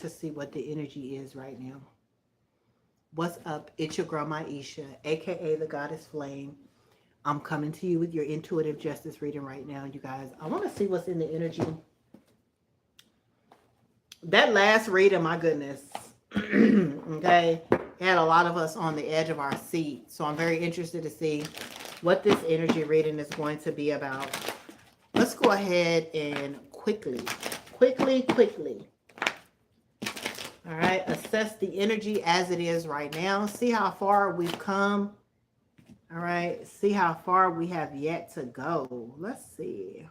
to see what the energy is right now. What's up? It's your girl, Maisha, aka the Goddess Flame. I'm coming to you with your intuitive justice reading right now, you guys. I want to see what's in the energy. That last reading, my goodness. Okay. Had a lot of us on the edge of our seat. So I'm very interested to see what this energy reading is going to be about. Let's go ahead and quickly. All right. Assess the energy as it is right now. See how far we've come. All right. See how far we have yet to go. Let's see.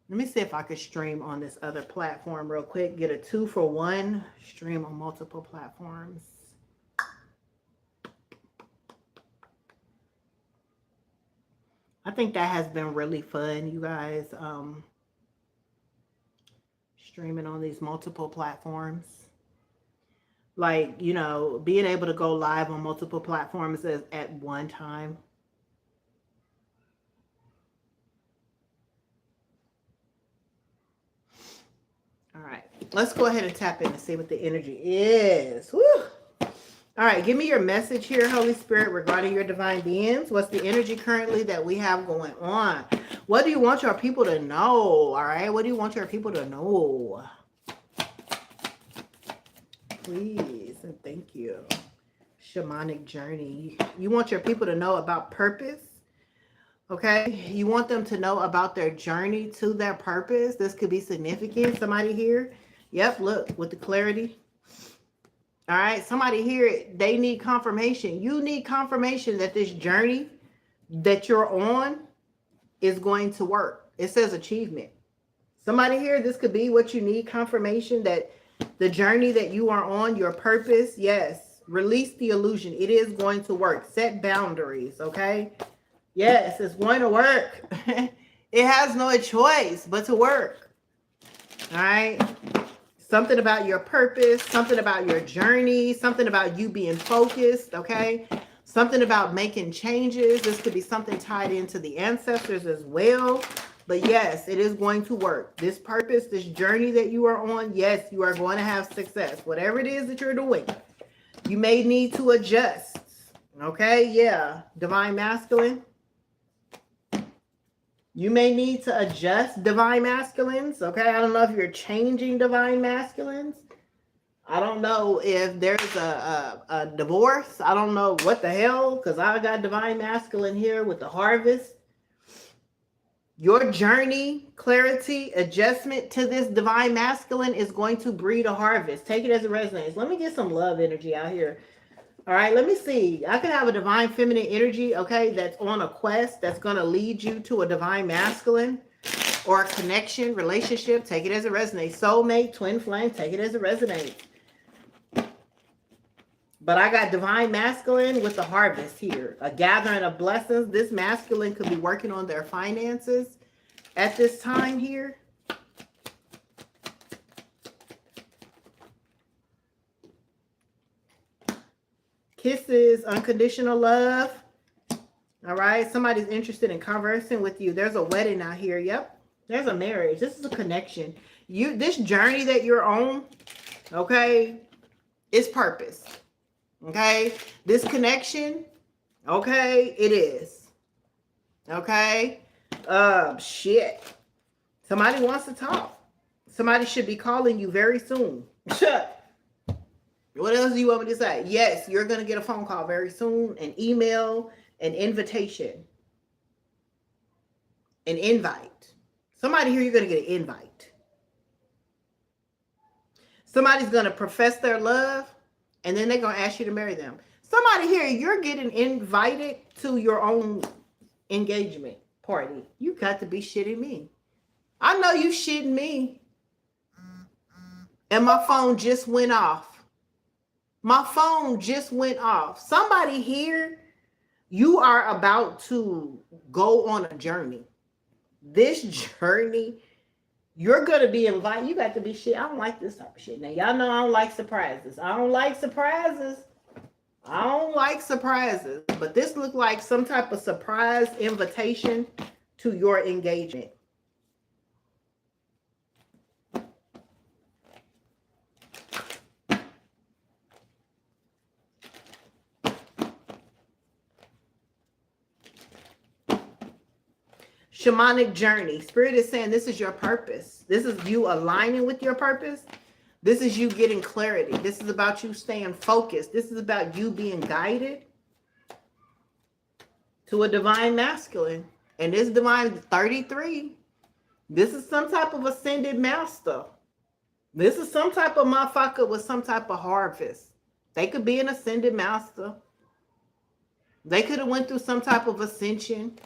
Let me see if I could stream on this other platform real quick. Get a 2-for-1. Stream on multiple platforms. I think that has been really fun, you guys. Streaming on these multiple platforms. Like, you know, being able to go live on multiple platforms at one time. All right, let's go ahead and tap in and see what the energy is. Woo! All right, give me your message here, Holy Spirit, regarding your divine beings. What's the energy currently that we have going on? What do you want your people to know? All right, what do you want your people to know? Please and thank you. Shamanic journey. You want your people to know about purpose. Okay, you want them to know about their journey to their purpose. This could be significant. Somebody here, yep, look, with the clarity. All right, somebody here, they need confirmation. You need confirmation that this journey that you're on is going to work. It says achievement. Somebody here, this could be what you need, confirmation that the journey that you are on, your purpose, yes, release the illusion. It is going to work. Set boundaries, okay? Yes, it's going to work. It has no choice but to work. All right. Something about your purpose, something about your journey, something about you being focused. Okay. Something about making changes. This could be something tied into the ancestors as well. But yes, it is going to work. This purpose, this journey that you are on, yes, you are going to have success. Whatever it is that you're doing, you may need to adjust. Okay. Yeah. Divine masculine. You may need to adjust divine masculines, okay? I don't know if you're changing divine masculines. I don't know if there's a divorce. I don't know what the hell, because I got divine masculine here with the harvest. Your journey, clarity, adjustment to this divine masculine is going to breed a harvest. Take it as it resonates. Let me get some love energy out here. All right, let me see. I can have a divine feminine energy, okay, that's on a quest that's going to lead you to a divine masculine or a connection, relationship. Take it as it resonates. Soulmate, twin flame, take it as it resonates. But I got divine masculine with the harvest here. A gathering of blessings. This masculine could be working on their finances at this time here. Kisses, unconditional love. All right. Somebody's interested in conversing with you. There's a wedding out here. Yep. There's a marriage. This is a connection. This journey that you're on, okay, is purpose. Okay. This connection, okay, it is. Okay. Shit. Somebody wants to talk. Somebody should be calling you very soon. What else do you want me to say? Yes, you're going to get a phone call very soon, an email, an invitation, an invite. Somebody here, you're going to get an invite. Somebody's going to profess their love, and then they're going to ask you to marry them. Somebody here, you're getting invited to your own engagement party. You got to be shitting me. I know you shitting me. And my phone just went off. My phone just went off. Somebody here, you are about to go on a journey. This journey, you're going to be invited. You got to be shit. I don't like this type of shit. Now, y'all know I don't like surprises. I don't like surprises. I don't like surprises. But this looked like some type of surprise invitation to your engagement. Shamanic journey. Spirit is saying this is your purpose. This is you aligning with your purpose. This is you getting clarity. This is about you staying focused. This is about you being guided to a divine masculine. And this divine 33, this is some type of ascended master. This is some type of motherfucker with some type of harvest. They could be an ascended master. They could have went through some type of ascension.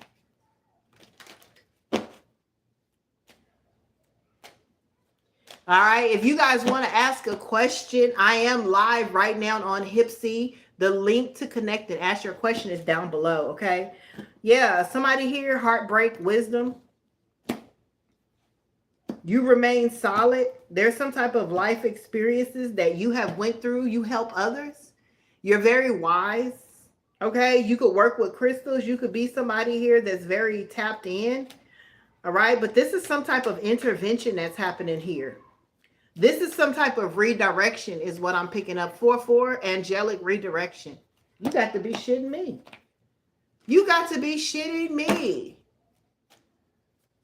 All right, if you guys want to ask a question, I am live right now on Hipsy. The link to connect and ask your question is down below, okay? Yeah, somebody here, heartbreak, wisdom. You remain solid. There's some type of life experiences that you have went through. You help others. You're very wise, okay? You could work with crystals. You could be somebody here that's very tapped in, all right? But this is some type of intervention that's happening here. This is some type of redirection is what I'm picking up. 4-4, angelic redirection. You got to be shitting me. You got to be shitting me.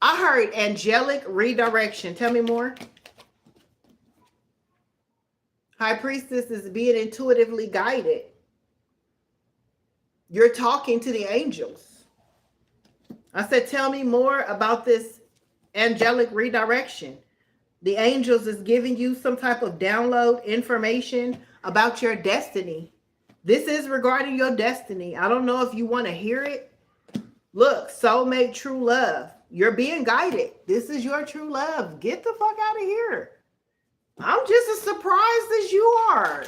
I heard angelic redirection. Tell me more. High Priestess is being intuitively guided. You're talking to the angels. I said, tell me more about this angelic redirection. The angels is giving you some type of download information about your destiny. This is regarding your destiny. I don't know if you want to hear it. Look, soulmate, true love. You're being guided. This is your true love. Get the fuck out of here. I'm just as surprised as you are.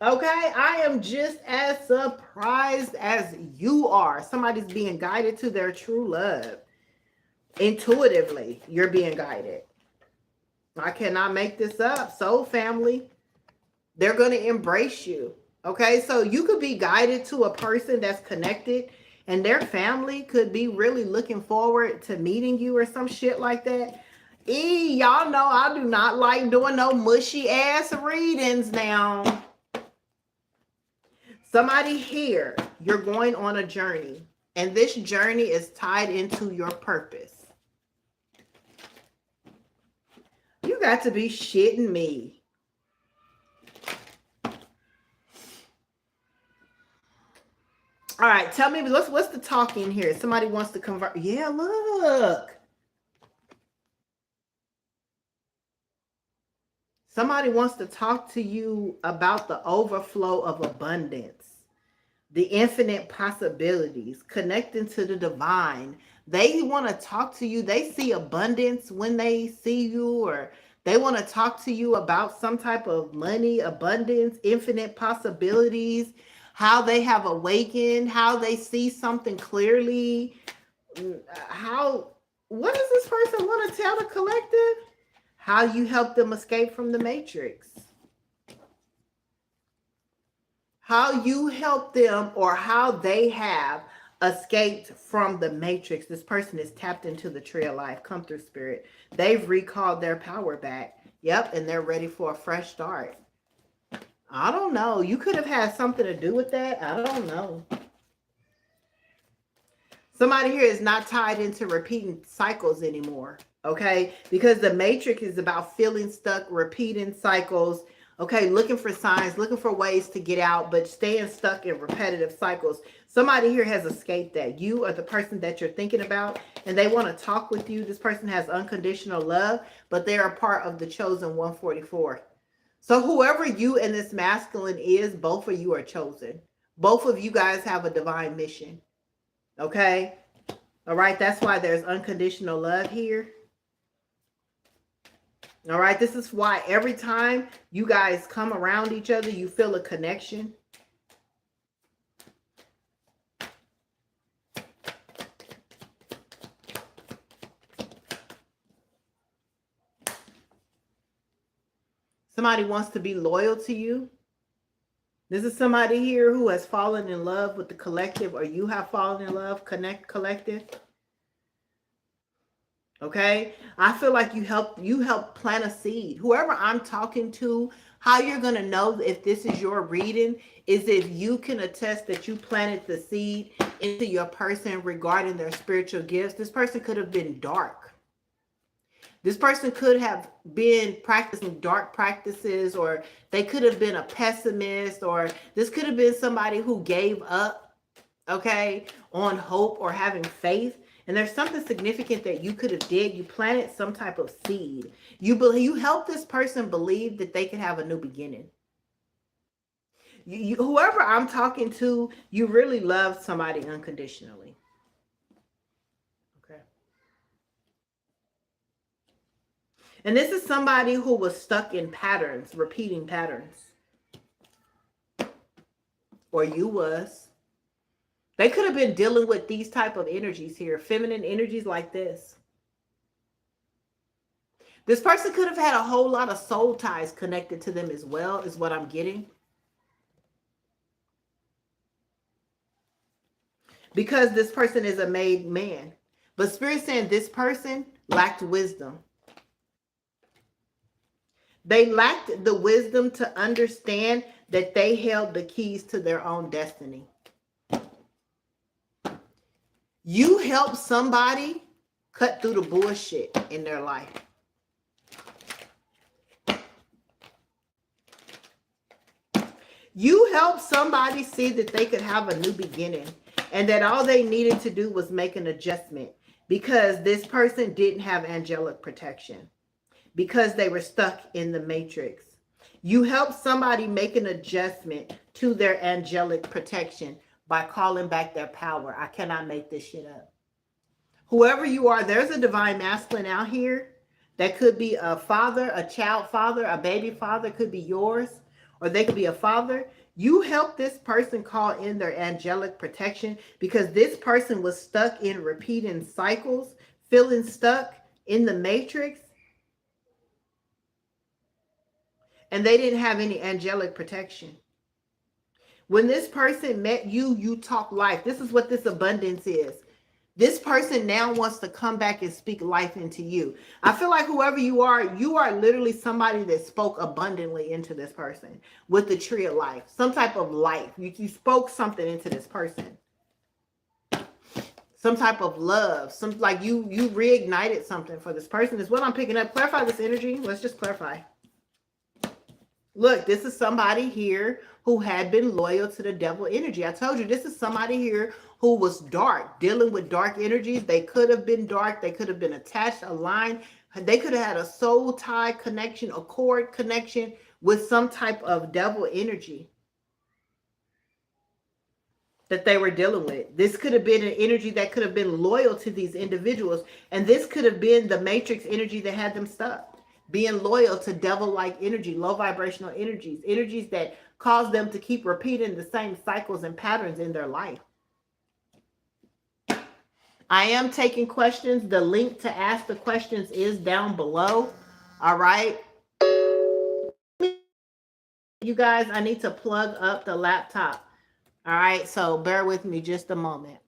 Okay? I am just as surprised as you are. Somebody's being guided to their true love. Intuitively, you're being guided. I cannot make this up. Soul family, they're going to embrace you. Okay, so you could be guided to a person that's connected and their family could be really looking forward to meeting you or some shit like that. Y'all know I do not like doing no mushy ass readings now. Somebody here, you're going on a journey and this journey is tied into your purpose. You got to be shitting me. All right, tell me, what's the talking here? Somebody wants to convert. Yeah, look. Somebody wants to talk to you about the overflow of abundance, the infinite possibilities, connecting to the divine. They want to talk to you. They see abundance when they see you, or they want to talk to you about some type of money, abundance, infinite possibilities, how they have awakened, how they see something clearly. What does this person want to tell the collective? How you help them escape from the matrix. How you help them, or how they have escaped from the matrix. This person is tapped into the tree of life. Come through, spirit. They've recalled their power back. Yep, and they're ready for a fresh start. I don't know. You could have had something to do with that. I don't know. Somebody here is not tied into repeating cycles anymore. Okay? Because the matrix is about feeling stuck, repeating cycles. Okay, looking for signs, looking for ways to get out, but staying stuck in repetitive cycles. Somebody here has escaped that. You are the person that you're thinking about, and they want to talk with you. This person has unconditional love, but they are part of the chosen 144. So whoever you and this masculine is, both of you are chosen. Both of you guys have a divine mission. Okay? All right, that's why there's unconditional love here. All right, this is why every time you guys come around each other, you feel a connection. Somebody wants to be loyal to you. This is somebody here who has fallen in love with the collective, or you have fallen in love, collective. Okay, I feel like you help plant a seed. Whoever I'm talking to, how you're gonna know if this is your reading is if you can attest that you planted the seed into your person regarding their spiritual gifts. This person could have been dark. This person could have been practicing dark practices, or they could have been a pessimist, or this could have been somebody who gave up, okay, on hope or having faith. And there's something significant that you could have did. You planted some type of seed. You helped this person believe that they could have a new beginning. Whoever I'm talking to, you really love somebody unconditionally. Okay. And this is somebody who was stuck in patterns, repeating patterns. Or you was. They could have been dealing with these type of energies here, feminine energies like this. This person could have had a whole lot of soul ties connected to them as well, is what I'm getting. Because this person is a made man. But Spirit's saying this person lacked wisdom. They lacked the wisdom to understand that they held the keys to their own destiny. You help somebody cut through the bullshit in their life. You help somebody see that they could have a new beginning and that all they needed to do was make an adjustment because this person didn't have angelic protection, because they were stuck in the matrix. You help somebody make an adjustment to their angelic protection by calling back their power. I cannot make this shit up. Whoever you are, there's a divine masculine out here that could be a father, a child father, a baby father, could be yours, or they could be a father. You help this person call in their angelic protection because this person was stuck in repeating cycles, feeling stuck in the matrix, and they didn't have any angelic protection. When this person met you, you talk life. This is what this abundance is. This person now wants to come back and speak life into you. I feel like whoever you are literally somebody that spoke abundantly into this person with the tree of life, some type of life. You spoke something into this person. Some type of love, some like you reignited something for this person is what I'm picking up. Clarify this energy. Let's just clarify. Look, this is somebody here who had been loyal to the devil energy. I told you, this is somebody here who was dark, dealing with dark energies. They could have been dark. They could have been attached, aligned. They could have had a soul tie connection, a cord connection with some type of devil energy that they were dealing with. This could have been an energy that could have been loyal to these individuals. And this could have been the matrix energy that had them stuck. Being loyal to devil-like energy, low vibrational energies, energies that cause them to keep repeating the same cycles and patterns in their life. I am taking questions. The link to ask the questions is down below. All right. You guys, I need to plug up the laptop. All right. So bear with me just a moment.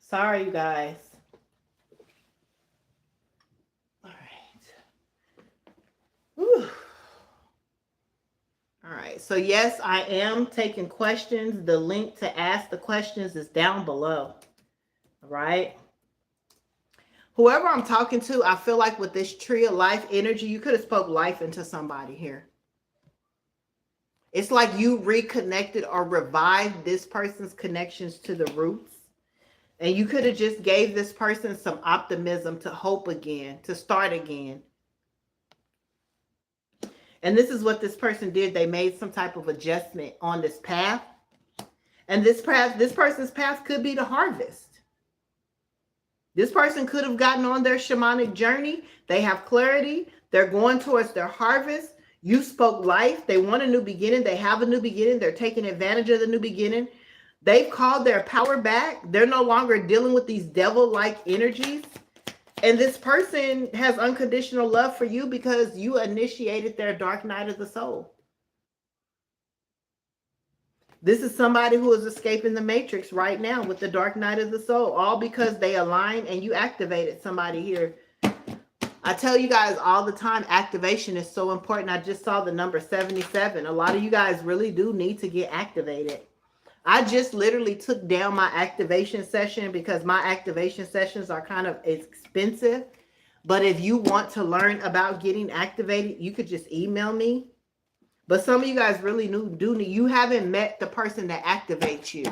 Sorry, you guys. All right. Whew. All right. So yes, I am taking questions. The link to ask the questions is down below. All right. Whoever I'm talking to, I feel like with this tree of life energy, you could have spoke life into somebody here. It's like you reconnected or revived this person's connections to the roots. And you could have just gave this person some optimism to hope again, to start again. And this is what this person did. They made some type of adjustment on this path. And this person's path could be the harvest. This person could have gotten on their shamanic journey. They have clarity. They're going towards their harvest. You spoke life. They want a new beginning. They have a new beginning. They're taking advantage of the new beginning. They've called their power back. They're no longer dealing with these devil-like energies. And this person has unconditional love for you because you initiated their dark night of the soul. This is somebody who is escaping the matrix right now with the dark night of the soul, all because they align and you activated somebody here. I tell you guys all the time, activation is so important. I just saw the number 77. A lot of you guys really do need to get activated. I just literally took down my activation session because my activation sessions are kind of expensive. But if you want to learn about getting activated, you could just email me. But some of you guys really you haven't met the person that activates you.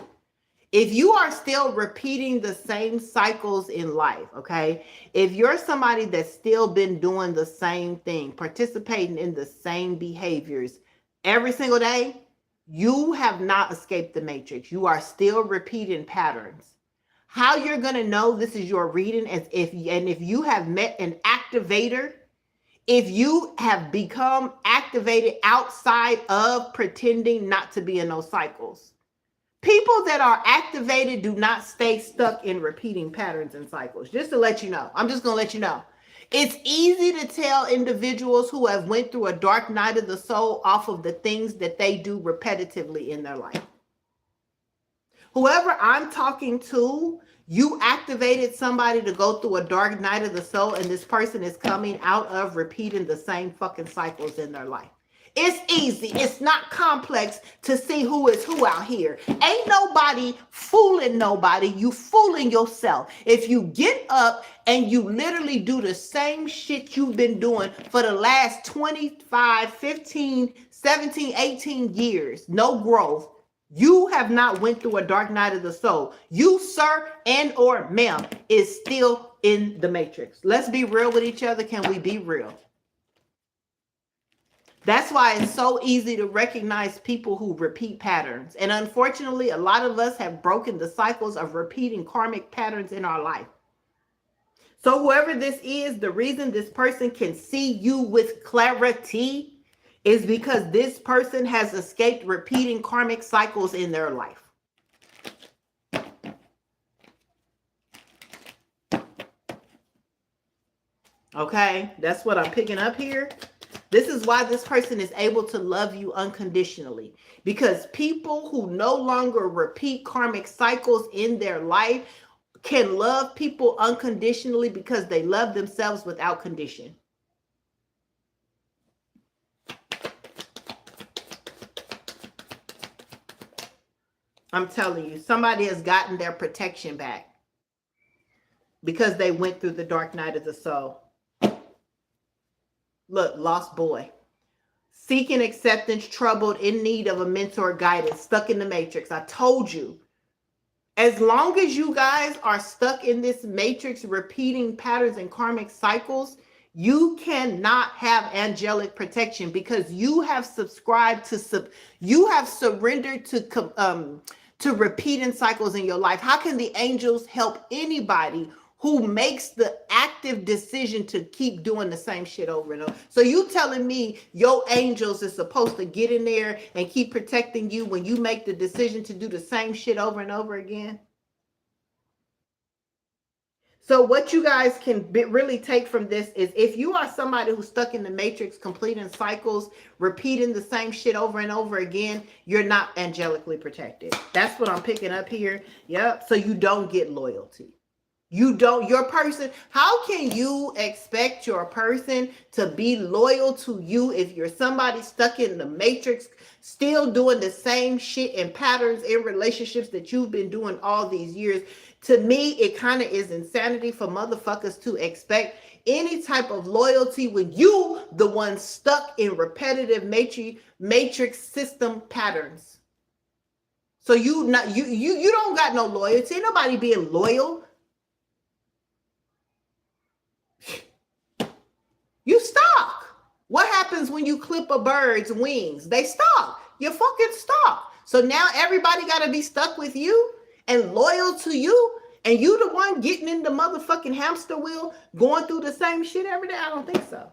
If you are still repeating the same cycles in life, okay? If you're somebody that's still been doing the same thing, participating in the same behaviors every single day, you have not escaped the matrix. You are still repeating patterns. How you're going to know this is your reading is if you have met an activator, if you have become activated outside of pretending not to be in those cycles. People that are activated do not stay stuck in repeating patterns and cycles. Just to let you know. I'm just going to let you know. It's easy to tell individuals who have went through a dark night of the soul off of the things that they do repetitively in their life. Whoever I'm talking to, you activated somebody to go through a dark night of the soul, and this person is coming out of repeating the same fucking cycles in their life. It's easy. It's not complex to see who is who out here. Ain't nobody fooling nobody. You fooling yourself. If you get up and you literally do the same shit you've been doing for the last 25, 15, 17, 18 years, no growth, you have not went through a dark night of the soul. You, sir and or ma'am, is still in the matrix. Let's be real with each other. Can we be real? That's why it's so easy to recognize people who repeat patterns. And unfortunately, a lot of us have broken the cycles of repeating karmic patterns in our life. So whoever this is, the reason this person can see you with clarity is because this person has escaped repeating karmic cycles in their life. Okay, that's what I'm picking up here. This is why this person is able to love you unconditionally, because people who no longer repeat karmic cycles in their life can love people unconditionally because they love themselves without condition. I'm telling you, somebody has gotten their protection back because they went through the dark night of the soul. Look, lost boy. Seeking acceptance, troubled, in need of a mentor, guidance, stuck in the matrix. I told you. As long as you guys are stuck in this matrix, repeating patterns and karmic cycles, you cannot have angelic protection because you have subscribed to, you have surrendered to repeating cycles in your life. How can the angels help anybody who makes the active decision to keep doing the same shit over and over? So you telling me your angels is supposed to get in there and keep protecting you when you make the decision to do the same shit over and over again? So what you guys can really take from this is, if you are somebody who's stuck in the matrix, completing cycles, repeating the same shit over and over again, you're not angelically protected. That's what I'm picking up here. Yep. So you don't get loyalty. You don't, your person, how can you expect your person to be loyal to you if you're somebody stuck in the matrix, still doing the same shit and patterns in relationships that you've been doing all these years? To me, it kind of is insanity for motherfuckers to expect any type of loyalty when you the one stuck in repetitive matrix system patterns. So you don't got no loyalty. Ain't nobody being loyal. You stuck. What happens when you clip a bird's wings? They stuck. You're fucking stuck. So now everybody got to be stuck with you and loyal to you, and you the one getting in the motherfucking hamster wheel, going through the same shit every day? I don't think so.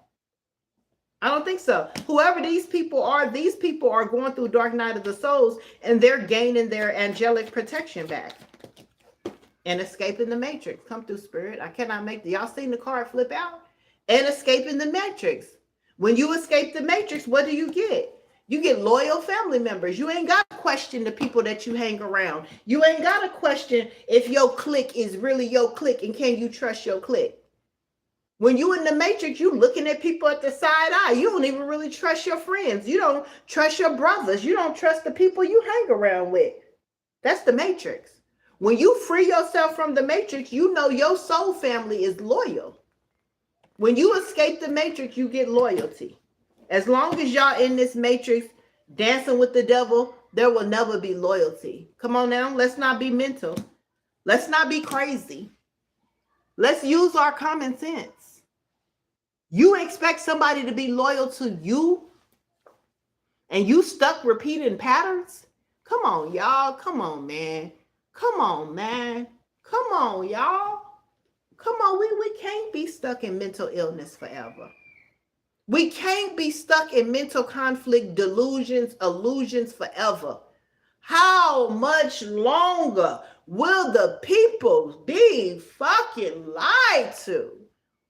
I don't think so. Whoever these people are going through dark night of the souls, and they're gaining their angelic protection back and escaping the matrix. Come through, spirit. I cannot make y'all seen the card flip out? And escaping the matrix. When you escape the matrix, what do you get? You get loyal family members. You ain't got to question the people that you hang around. You ain't got to question if your clique is really your clique and can you trust your clique. When you in the matrix, you looking at people at the side eye. You don't even really trust your friends. You don't trust your brothers. You don't trust the people you hang around with. That's the matrix. When you free yourself from the matrix, you know your soul family is loyal. When you escape the matrix, you get loyalty. As long as y'all in this matrix dancing with the devil, there will never be loyalty. Come on now, let's not be mental. Let's not be crazy. Let's use our common sense. You expect somebody to be loyal to you and you stuck repeating patterns? Come on, y'all. Come on, man. Come on, man. Come on, y'all. Come on, we can't be stuck in mental illness forever. We can't be stuck in mental conflict, delusions, illusions forever. How much longer will the people be fucking lied to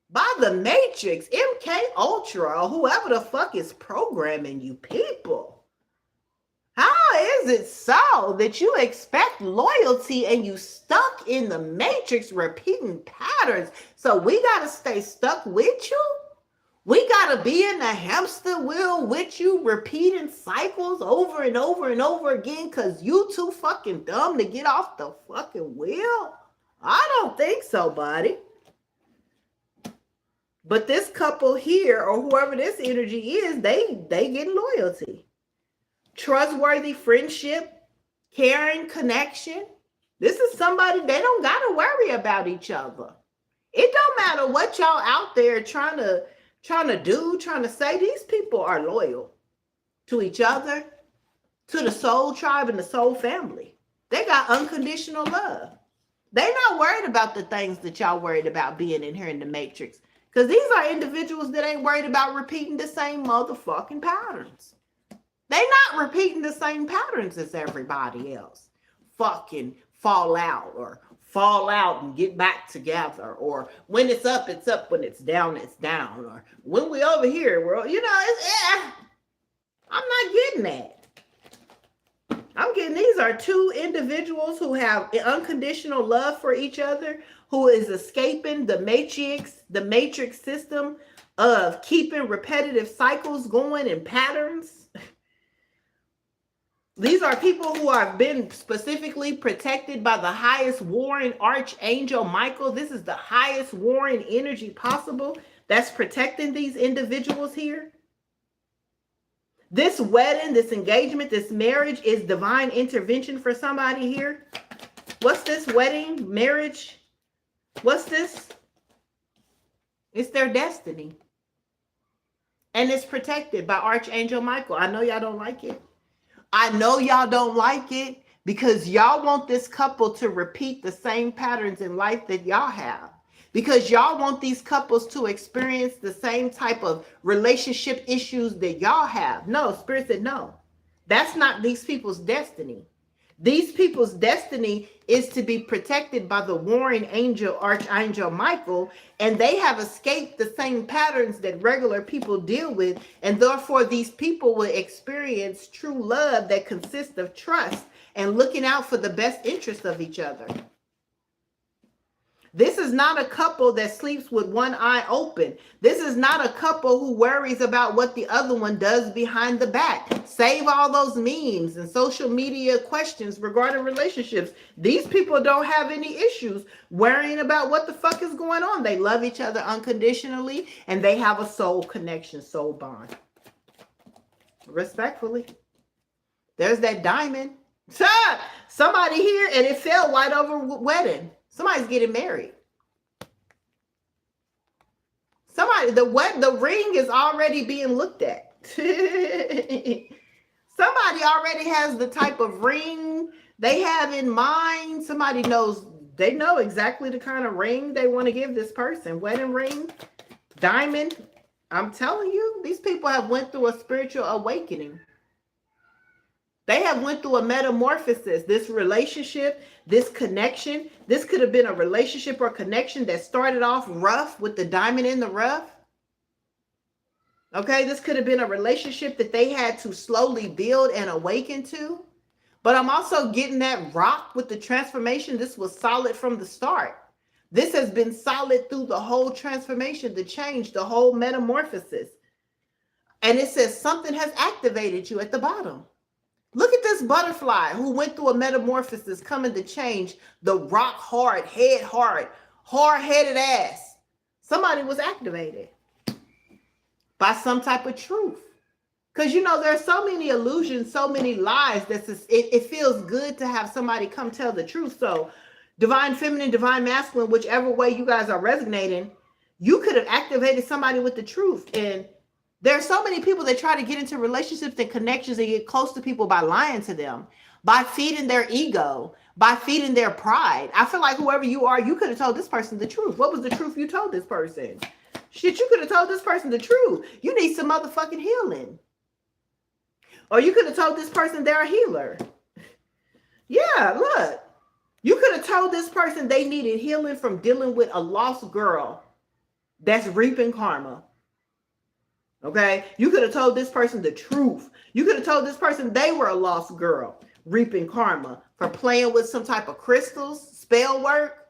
by the Matrix, MK Ultra, or whoever the fuck is programming you people? How is it so that you expect loyalty and you stuck in the Matrix repeating patterns? So we got to stay stuck with you? We got to be in the hamster wheel with you, repeating cycles over and over and over again because you too fucking dumb to get off the fucking wheel? I don't think so, buddy. But this couple here, or whoever this energy is, they get loyalty. Trustworthy friendship, caring connection. This is somebody, they don't got to worry about each other. It don't matter what y'all out there trying to do, trying to say. These people are loyal to each other, to the soul tribe and the soul family. They got unconditional love. They're not worried about the things that y'all worried about being in here in the matrix. Because these are individuals that ain't worried about repeating the same motherfucking patterns. They not repeating the same patterns as everybody else. Fucking fall out and get back together. Or when it's up, when it's down, or when we over here, we're, I'm not getting that. I'm getting these are two individuals who have unconditional love for each other, who is escaping the matrix system of keeping repetitive cycles going and patterns. These are people who have been specifically protected by the highest warring archangel Michael. This is the highest warring energy possible that's protecting these individuals here. This wedding, this engagement, this marriage is divine intervention for somebody here. What's this wedding, marriage? What's this? It's their destiny. And it's protected by Archangel Michael. I know y'all don't like it. I know y'all don't like it because y'all want this couple to repeat the same patterns in life that y'all have. Because y'all want these couples to experience the same type of relationship issues that y'all have. No, Spirit said no. That's not these people's destiny. These people's destiny is to be protected by the warring angel, Archangel Michael, and they have escaped the same patterns that regular people deal with, and therefore these people will experience true love that consists of trust and looking out for the best interest of each other. This is not a couple that sleeps with one eye open. This is not a couple who worries about what the other one does behind the back. Save all those memes and social media questions regarding relationships. These people don't have any issues worrying about what the fuck is going on. They love each other unconditionally and they have a soul connection, soul bond. Respectfully. There's that diamond. Somebody here and it fell right over wedding. Somebody's getting married. The ring is already being looked at. Somebody already has the type of ring they have in mind. Somebody knows, they know exactly the kind of ring they want to give this person. Wedding ring, diamond, I'm telling you, these people have went through a spiritual awakening. They have went through a metamorphosis. This relationship, this connection, this could have been a relationship or connection that started off rough with the diamond in the rough. Okay, this could have been a relationship that they had to slowly build and awaken to. But I'm also getting that rock with the transformation. This was solid from the start. This has been solid through the whole transformation, the change, the whole metamorphosis. And it says something has activated you at the bottom. Look at this butterfly who went through a metamorphosis, coming to change the rock hard, head hard, hard-headed ass. Somebody was activated by some type of truth. Because, you know, there are so many illusions, so many lies that it feels good to have somebody come tell the truth. So divine feminine, divine masculine, whichever way you guys are resonating, you could have activated somebody with the truth. And there are so many people that try to get into relationships and connections and get close to people by lying to them, by feeding their ego, by feeding their pride. I feel like whoever you are, you could have told this person the truth. What was the truth you told this person? Shit, you could have told this person the truth. You need some motherfucking healing. Or you could have told this person they're a healer. Yeah, look. You could have told this person they needed healing from dealing with a lost girl that's reaping karma. Okay? You could have told this person the truth. You could have told this person they were a lost girl reaping karma for playing with some type of crystals, spell work.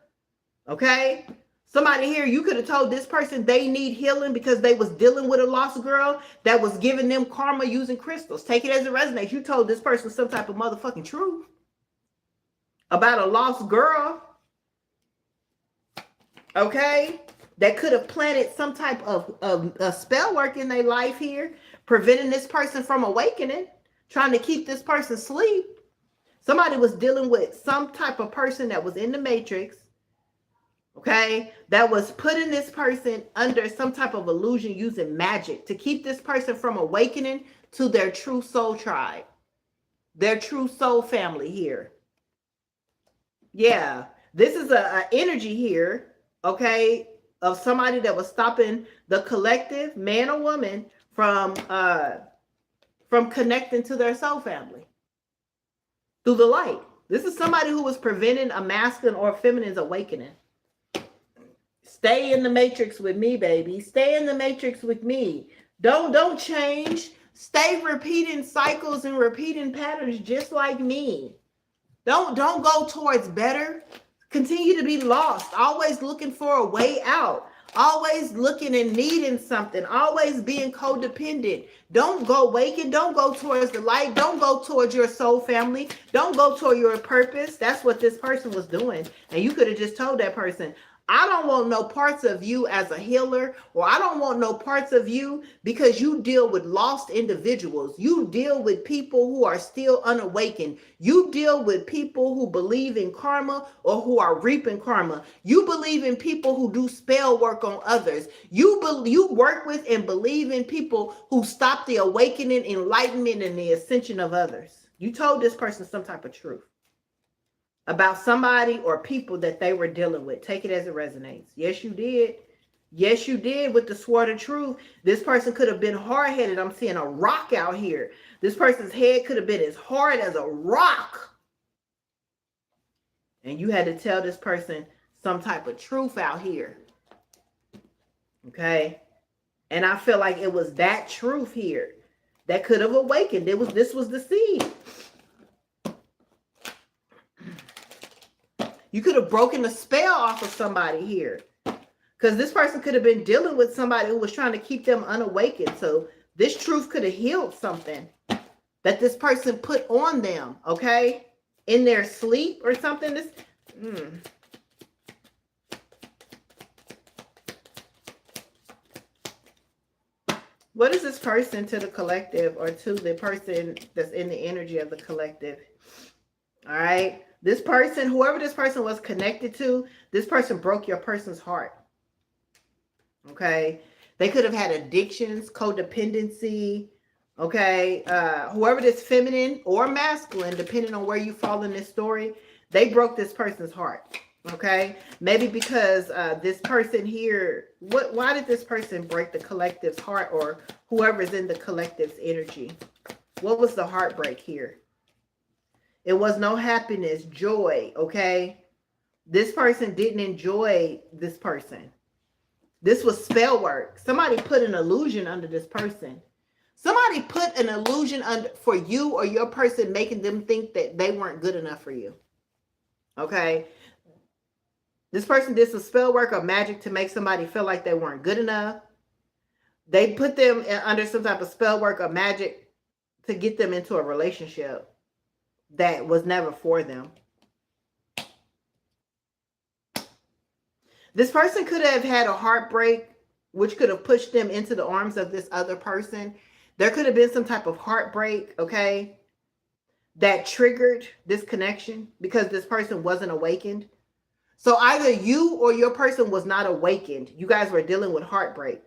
Okay? Somebody here, you could have told this person they need healing because they was dealing with a lost girl that was giving them karma using crystals. Take it as it resonates. You told this person some type of motherfucking truth about a lost girl. Okay? That could have planted some type of spell work in their life here, preventing this person from awakening, trying to keep this person asleep. Somebody was dealing with some type of person that was in the matrix, okay, that was putting this person under some type of illusion using magic to keep this person from awakening to their true soul tribe, their true soul family here. Yeah, this is a energy here, okay, of somebody that was stopping the collective, man or woman, from connecting to their soul family through the light. This is somebody who was preventing a masculine or feminine's awakening. Stay in the matrix with me, baby. Stay in the matrix with me. Don't change. Stay repeating cycles and repeating patterns just like me. Don't go towards better. Continue to be lost, always looking for a way out, always looking and needing something, always being codependent. Don't go waking, don't go towards the light, don't go towards your soul family, don't go toward your purpose. That's what this person was doing. And you could have just told that person, I don't want no parts of you as a healer, or I don't want no parts of you because you deal with lost individuals. You deal with people who are still unawakened. You deal with people who believe in karma or who are reaping karma. You believe in people who do spell work on others. You work with and believe in people who stop the awakening, enlightenment, and the ascension of others. You told this person some type of truth about somebody or people that they were dealing with. Take it as it resonates. Yes, you did. Yes, you did with the sword of truth. This person could have been hard-headed. I'm seeing a rock out here. This person's head could have been as hard as a rock. And you had to tell this person some type of truth out here. Okay? And I feel like it was that truth here that could have awakened. This was the seed. You could have broken the spell off of somebody here. Because this person could have been dealing with somebody who was trying to keep them unawakened. So this truth could have healed something that this person put on them, okay? In their sleep or something. What is this person to the collective or to the person that's in the energy of the collective? All right. This person, whoever this person was connected to, this person broke your person's heart. Okay. They could have had addictions, codependency. Okay. Whoever this feminine or masculine, depending on where you fall in this story, they broke this person's heart. Okay, maybe because this person here, why did this person break the collective's heart, or whoever's in the collective's energy? What was the heartbreak here? It was no happiness, joy. Okay, this person didn't enjoy this person. This was spell work. Somebody put an illusion under this person. Somebody put an illusion under for you or your person, making them think that they weren't good enough for you. Okay, this person did some spell work or magic to make somebody feel like they weren't good enough. They put them under some type of spell work or magic to get them into a relationship that was never for them. This person could have had a heartbreak, which could have pushed them into the arms of this other person. There could have been some type of heartbreak, okay, that triggered this connection because this person wasn't awakened. So either you or your person was not awakened. You guys were dealing with heartbreak.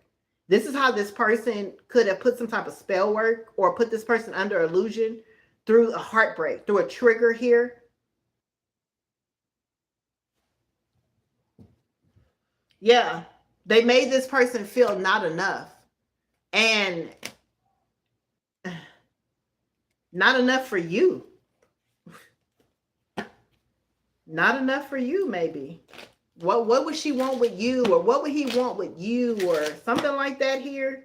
This is how this person could have put some type of spell work or put this person under illusion through a heartbreak, through a trigger here. Yeah, they made this person feel not enough. And not enough for you. Not enough for you, maybe. What would she want with you, or what would he want with you, or something like that here?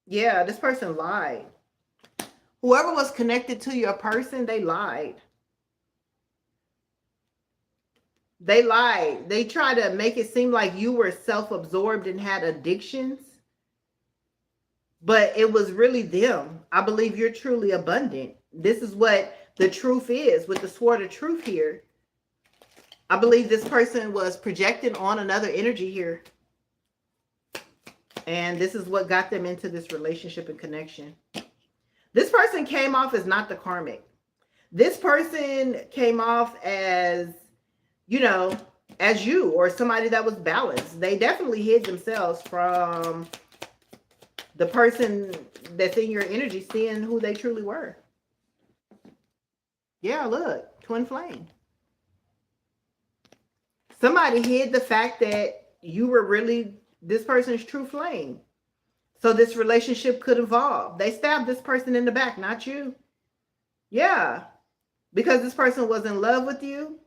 Yeah, this person lied. Whoever was connected to your person, they lied. They lied. They tried to make it seem like you were self-absorbed and had addictions. But it was really them. I believe you're truly abundant. This is what the truth is with the sword of truth here. I believe this person was projecting on another energy here. And this is what got them into this relationship and connection. This person came off as not the karmic. This person came off as, you know, as you or somebody that was balanced. They definitely hid themselves from the person that's in your energy, seeing who they truly were. Yeah, look, twin flame. Somebody hid the fact that you were really this person's true flame. So this relationship could evolve. They stabbed this person in the back, not you. Yeah, because this person was in love with you.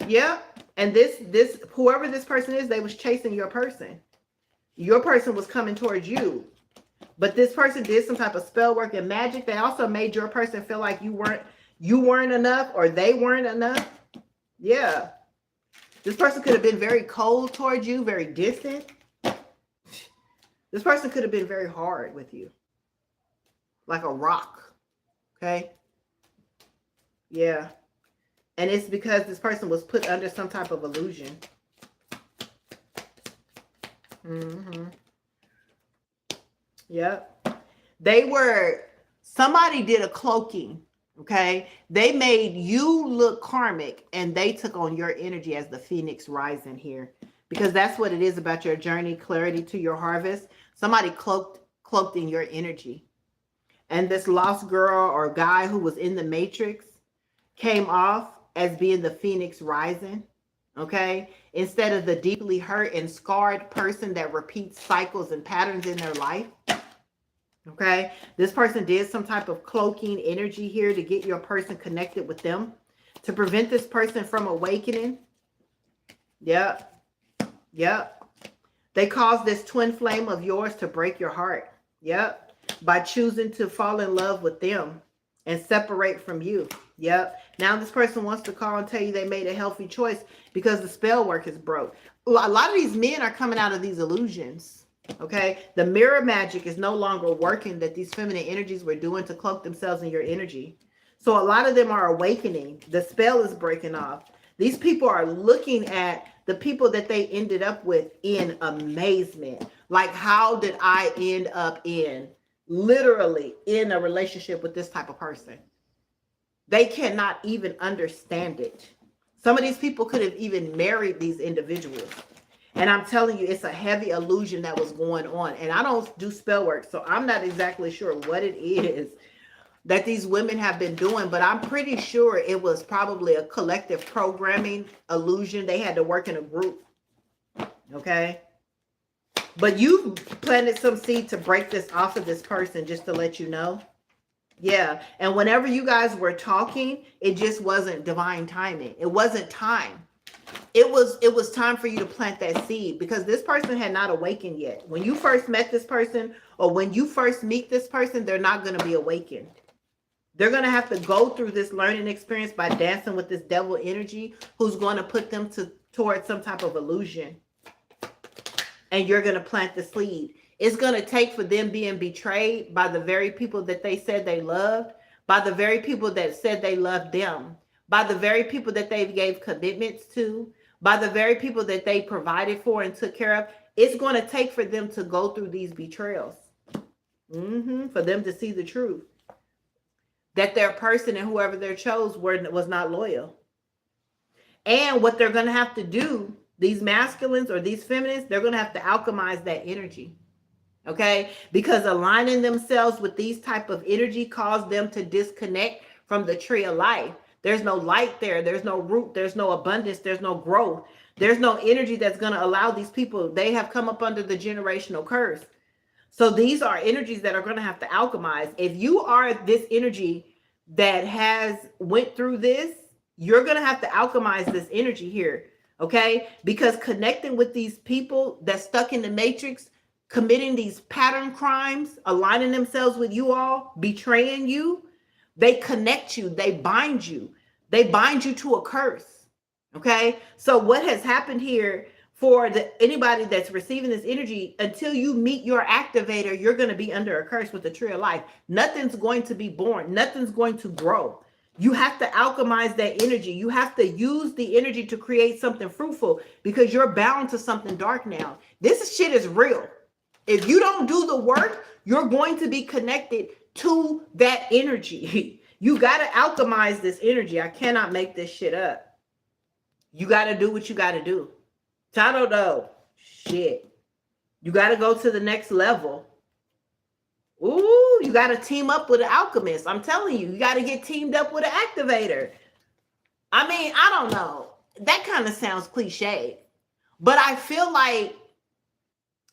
Yeah, and this whoever this person is, they was chasing your person. Your person was coming towards you. But this person did some type of spell work and magic. They also made your person feel like you weren't enough, or they weren't enough. Yeah. This person could have been very cold towards you, very distant. This person could have been very hard with you. Like a rock. Okay? Yeah. And it's because this person was put under some type of illusion. Mm-hmm. Yep. Somebody did a cloaking, okay? They made you look karmic, and they took on your energy as the phoenix rising here. Because that's what it is about your journey, clarity to your harvest. Somebody cloaked in your energy. And this lost girl or guy who was in the matrix came off as being the phoenix rising, okay? Instead of the deeply hurt and scarred person that repeats cycles and patterns in their life. Okay, this person did some type of cloaking energy here to get your person connected with them, to prevent this person from awakening. Yep. Yep. They caused this twin flame of yours to break your heart. Yep. By choosing to fall in love with them and separate from you. Yep. Now this person wants to call and tell you they made a healthy choice because the spell work is broke. A lot of these men are coming out of these illusions. Okay, the mirror magic is no longer working that these feminine energies were doing to cloak themselves in your energy. So a lot of them are awakening. The spell is breaking off. These people are looking at the people that they ended up with in amazement. Like, how did I end up literally in a relationship with this type of person? They cannot even understand it. Some of these people could have even married these individuals. And I'm telling you, it's a heavy illusion that was going on. And I don't do spell work, so I'm not exactly sure what it is that these women have been doing, but I'm pretty sure it was probably a collective programming illusion. They had to work in a group. Okay. But you planted some seed to break this off of this person, just to let you know. Yeah. And whenever you guys were talking, it just wasn't divine timing. It wasn't time. It was time for you to plant that seed, because this person had not awakened yet. When you first met this person, or when you first meet this person, they're not going to be awakened. They're going to have to go through this learning experience by dancing with this devil energy who's going to put them towards some type of illusion. And you're going to plant the seed. It's going to take for them being betrayed by the very people that they said they loved, by the very people that said they loved them, by the very people that they gave commitments to, by the very people that they provided for and took care of. It's going to take for them to go through these betrayals. For them to see the truth. That their person and whoever they chose was not loyal. And what they're going to have to do, these masculines or these feminines, they're going to have to alchemize that energy. Okay? Because aligning themselves with these type of energy caused them to disconnect from the tree of life. There's no light there. There's no root. There's no abundance. There's no growth. There's no energy that's going to allow these people. They have come up under the generational curse. So these are energies that are going to have to alchemize. If you are this energy that has went through this, you're going to have to alchemize this energy here. Okay? Because connecting with these people that's stuck in the matrix, committing these pattern crimes, aligning themselves with you all, betraying you, they connect you, they bind you to a curse. Okay? So what has happened here for anybody that's receiving this energy, until you meet your activator, you're going to be under a curse with the tree of life. Nothing's going to be born. Nothing's going to grow. You have to alchemize that energy. You have to use the energy to create something fruitful, because you're bound to something dark now. This shit is real. If you don't do the work, you're going to be connected to that energy. You got to alchemize this energy. I cannot make this shit up. You got to do what you got to do. I don't know. Shit. You got to go to the next level. Ooh, you got to team up with an alchemist. I'm telling you, you got to get teamed up with an activator. I mean, I don't know. That kind of sounds cliche. But I feel like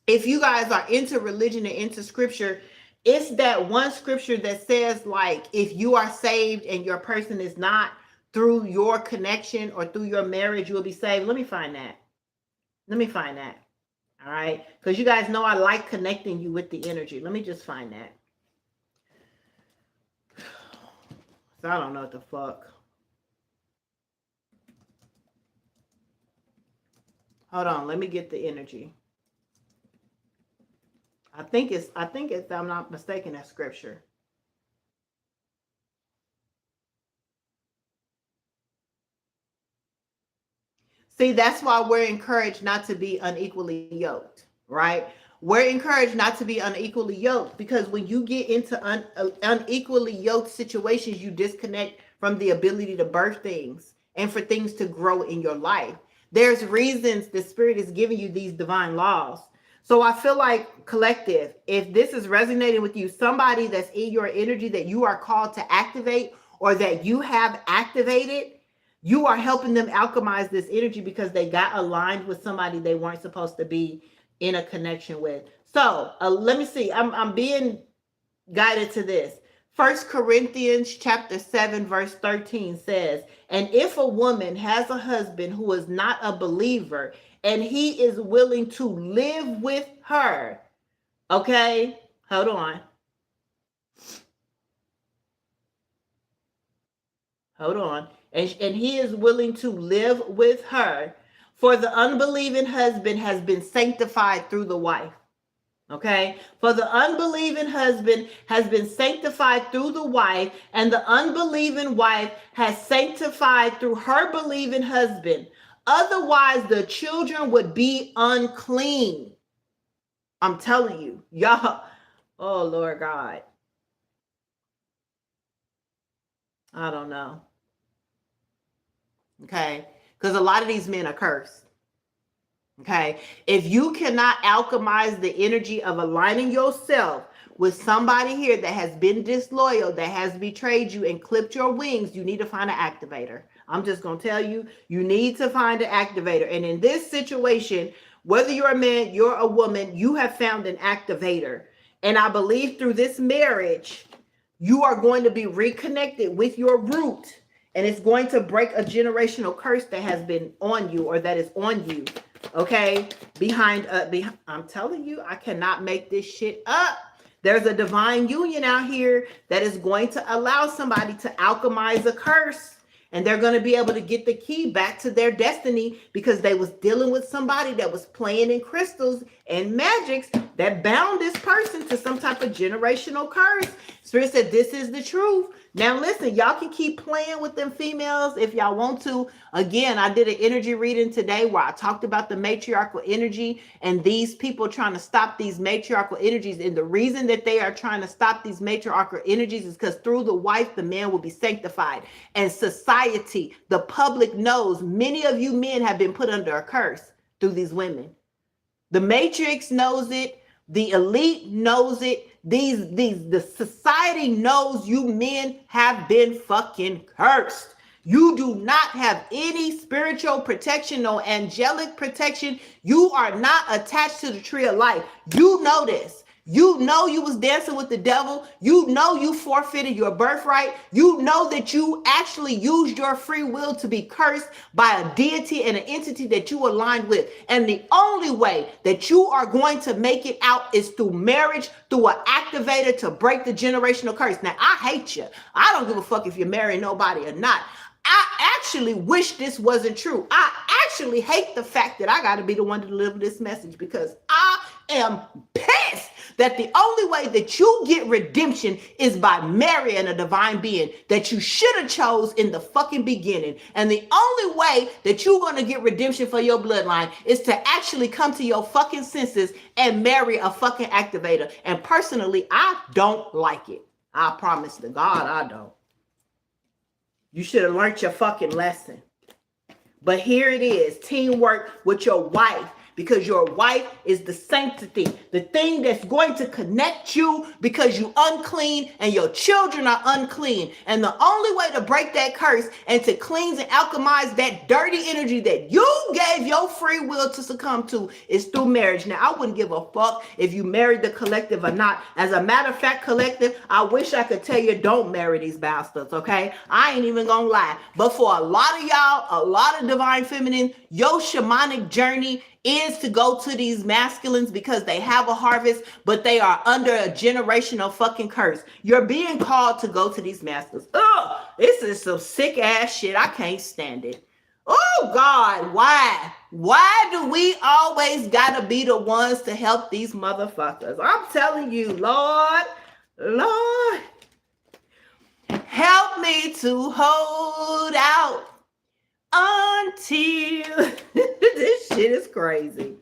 if you guys are into religion and into scripture, it's that one scripture that says, like, if you are saved and your person is not, through your connection or through your marriage, you will be saved. Let me find that. All right. Because you guys know I like connecting you with the energy. Let me just find that. So I don't know what the fuck. Hold on. Let me get the energy. I think it's, if I'm not mistaken, that scripture. See, that's why we're encouraged not to be unequally yoked, right? We're encouraged not to be unequally yoked, because when you get into unequally yoked situations, you disconnect from the ability to birth things and for things to grow in your life. There's reasons the spirit is giving you these divine laws. So I feel like, collective, if this is resonating with you, somebody that's in your energy that you are called to activate, or that you have activated, you are helping them alchemize this energy because they got aligned with somebody they weren't supposed to be in a connection with. So let me see. I'm being guided to this. 1 Corinthians chapter 7, verse 13 says, and if a woman has a husband who is not a believer and he is willing to live with her, okay, hold on. And he is willing to live with her, for the unbelieving husband has been sanctified through the wife. Okay? For the unbelieving husband has been sanctified through the wife, and the unbelieving wife has sanctified through her believing husband. Otherwise, the children would be unclean. I'm telling you, y'all. Oh, Lord God. I don't know. Okay? Because a lot of these men are cursed. Okay? If you cannot alchemize the energy of aligning yourself with somebody here that has been disloyal, that has betrayed you and clipped your wings, you need to find an activator. I'm just going to tell you, you need to find an activator. And in this situation, whether you're a man, you're a woman, you have found an activator. And I believe through this marriage, you are going to be reconnected with your root. And it's going to break a generational curse that has been on you or that is on you. Okay? I'm telling you, I cannot make this shit up. There's a divine union out here that is going to allow somebody to alchemize a curse. And they're going to be able to get the key back to their destiny because they was dealing with somebody that was playing in crystals and magics that bound this person to some type of generational curse. Spirit said, this is the truth. Now, listen, y'all can keep playing with them females if y'all want to. Again, I did an energy reading today where I talked about the matriarchal energy and these people trying to stop these matriarchal energies. And the reason that they are trying to stop these matriarchal energies is because through the wife, the man will be sanctified. And society, the public knows many of you men have been put under a curse through these women. The matrix knows it. The elite knows it. The society knows you men have been fucking cursed. You do not have any spiritual protection, no angelic protection. You are not attached to the tree of life. You know this. You know you was dancing with the devil. You know you forfeited your birthright. You know that you actually used your free will to be cursed by a deity and an entity that you aligned with. And the only way that you are going to make it out is through marriage, through an activator to break the generational curse. Now, I hate you. I don't give a fuck if you're marrying nobody or not. I actually wish this wasn't true. I actually hate the fact that I got to be the one to deliver this message because I am pissed that the only way that you get redemption is by marrying a divine being that you should have chose in the fucking beginning. And the only way that you're going to get redemption for your bloodline is to actually come to your fucking senses and marry a fucking activator. And personally, I don't like it. I promise to God, I don't. You should have learned your fucking lesson. But here it is, teamwork with your wife. Because your wife is the sanctity, the thing that's going to connect you because you unclean and your children are unclean. And the only way to break that curse and to cleanse and alchemize that dirty energy that you gave your free will to succumb to is through marriage. Now, I wouldn't give a fuck if you married the collective or not. As a matter of fact, collective, I wish I could tell you don't marry these bastards, okay? I ain't even gonna lie. But for a lot of y'all, a lot of divine feminine, your shamanic journey is to go to these masculines because they have a harvest, but they are under a generational fucking curse. You're being called to go to these masculines. Ugh, this is some sick ass shit. I can't stand it. Oh God, why? Why do we always gotta be the ones to help these motherfuckers? I'm telling you, Lord, help me to hold out until this shit is crazy.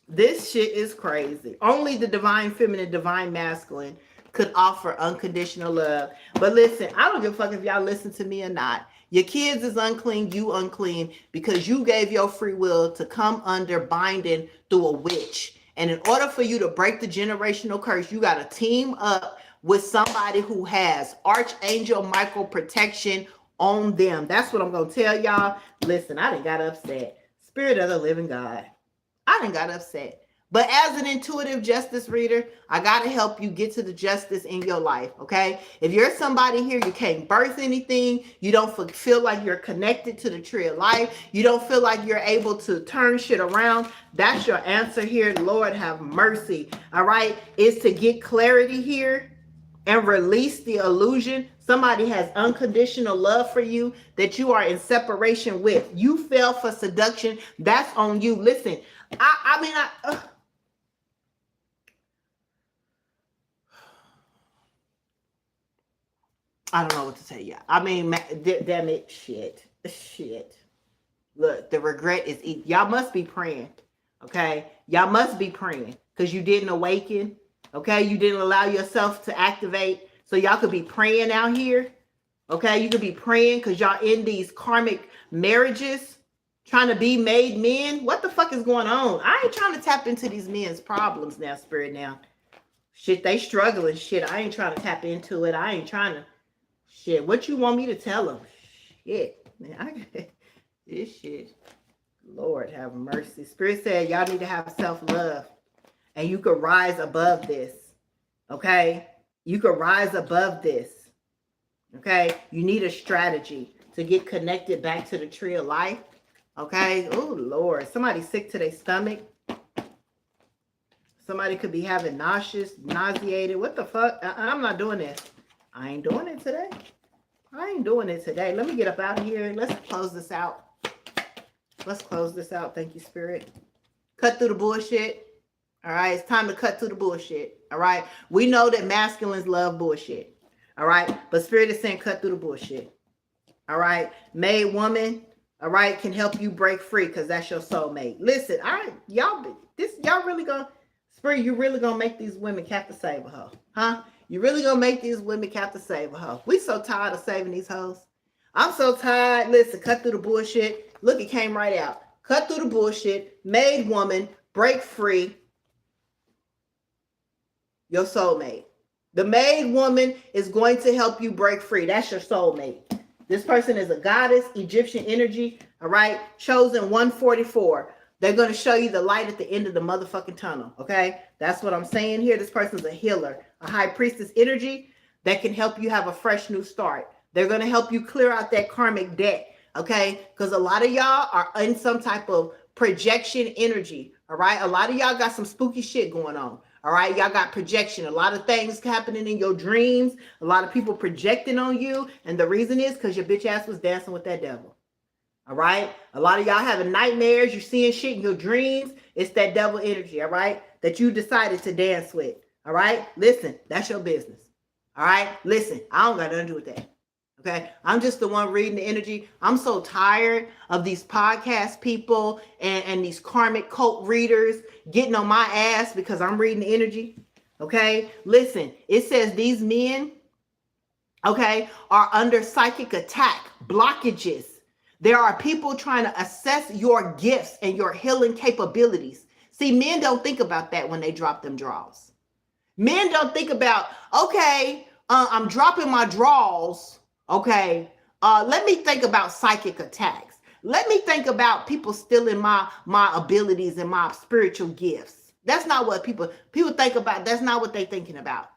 This shit is crazy. Only the divine feminine, divine masculine could offer unconditional love. But listen, I don't give a fuck if y'all listen to me or not. Your kids is unclean, you unclean, because you gave your free will to come under binding through a witch. And in order for you to break the generational curse, you got to team up with somebody who has Archangel Michael protection on them. That's what I'm going to tell y'all. Listen, I done got upset. Spirit of the living God. I done got upset. But as an intuitive justice reader, I got to help you get to the justice in your life, okay? If you're somebody here, you can't birth anything, you don't feel like you're connected to the tree of life, you don't feel like you're able to turn shit around, that's your answer here. Lord have mercy, all right? Is to get clarity here and release the illusion. Somebody has unconditional love for you that you are in separation with. You fell for seduction. That's on you. Listen, I don't know what to tell you. I mean, damn it, shit. Look, the regret is, y'all must be praying, okay? Y'all must be praying because you didn't awaken, okay? You didn't allow yourself to activate. So y'all could be praying out here, okay? You could be praying because y'all in these karmic marriages trying to be made men. What the fuck is going on? I ain't trying to tap into these men's problems now, Spirit, now. Shit, they struggling. Shit, I ain't trying to tap into it. I ain't trying to. Shit, what you want me to tell them? Shit, man, this shit. Lord have mercy. Spirit said y'all need to have self-love. And you could rise above this. Okay? You could rise above this. Okay? You need a strategy to get connected back to the tree of life. Okay? Oh, Lord. Somebody's sick to their stomach. Somebody could be having nauseated. What the fuck? I'm not doing this. I ain't doing it today. I ain't doing it today. Let me get up out of here. Let's close this out. Let's close this out. Thank you, Spirit. Cut through the bullshit. All right. It's time to cut through the bullshit. All right. We know that masculines love bullshit. All right. But Spirit is saying cut through the bullshit. All right. Made woman, all right, can help you break free because that's your soulmate. Listen, all right. Y'all really gonna, Spirit, you really gonna make these women have to save a hoe. Huh? You really gonna make these women have to save a hoe. We so tired of saving these hoes. I'm so tired. Listen, cut through the bullshit. Look, it came right out. Cut through the bullshit. Made woman, break free. Your soulmate. The made woman is going to help you break free. That's your soulmate. This person is a goddess, Egyptian energy. All right. Chosen 144. They're going to show you the light at the end of the motherfucking tunnel. Okay. That's what I'm saying here. This person's a healer, a high priestess energy that can help you have a fresh new start. They're going to help you clear out that karmic debt. Okay. Because a lot of y'all are in some type of projection energy. All right. A lot of y'all got some spooky shit going on. All right. Y'all got projection. A lot of things happening in your dreams. A lot of people projecting on you. And the reason is because your bitch ass was dancing with that devil. All right. A lot of y'all having nightmares. You're seeing shit in your dreams. It's that devil energy. All right. That you decided to dance with. All right. Listen, that's your business. All right. Listen, I don't got nothing to do with that. Okay. I'm just the one reading the energy. I'm so tired of these podcast people and these karmic cult readers getting on my ass because I'm reading the energy. Okay. Listen, it says these men, okay, are under psychic attack, blockages. There are people trying to assess your gifts and your healing capabilities. See, men don't think about that when they drop them draws. Men don't think about, okay, I'm dropping my draws. Okay, let me think about psychic attacks. Let me think about people stealing my abilities and my spiritual gifts. That's not what people think about. That's not what they're thinking about.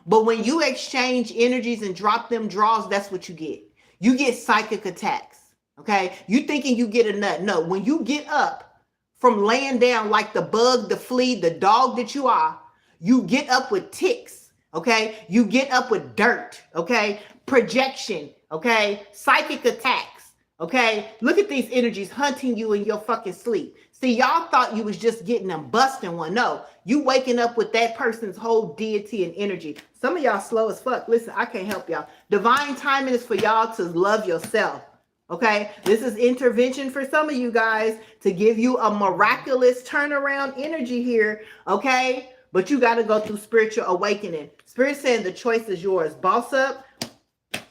But when you exchange energies and drop them draws, that's what you get. You get psychic attacks. Okay, you thinking you get a nut. No, when you get up from laying down like the bug, the flea, the dog that you are, you get up with ticks. Okay, you get up with dirt. Okay, projection. Okay, psychic attacks. Okay, look at these energies hunting you in your fucking sleep. See, y'all thought you was just getting them busting one. No, you waking up with that person's whole deity and energy. Some of y'all slow as fuck. Listen, I can't help y'all. Divine timing is for y'all to love yourself. Okay, this is intervention for some of you guys to give you a miraculous turnaround energy here. Okay, but you got to go through spiritual awakening. Spirit saying the choice is yours. Boss up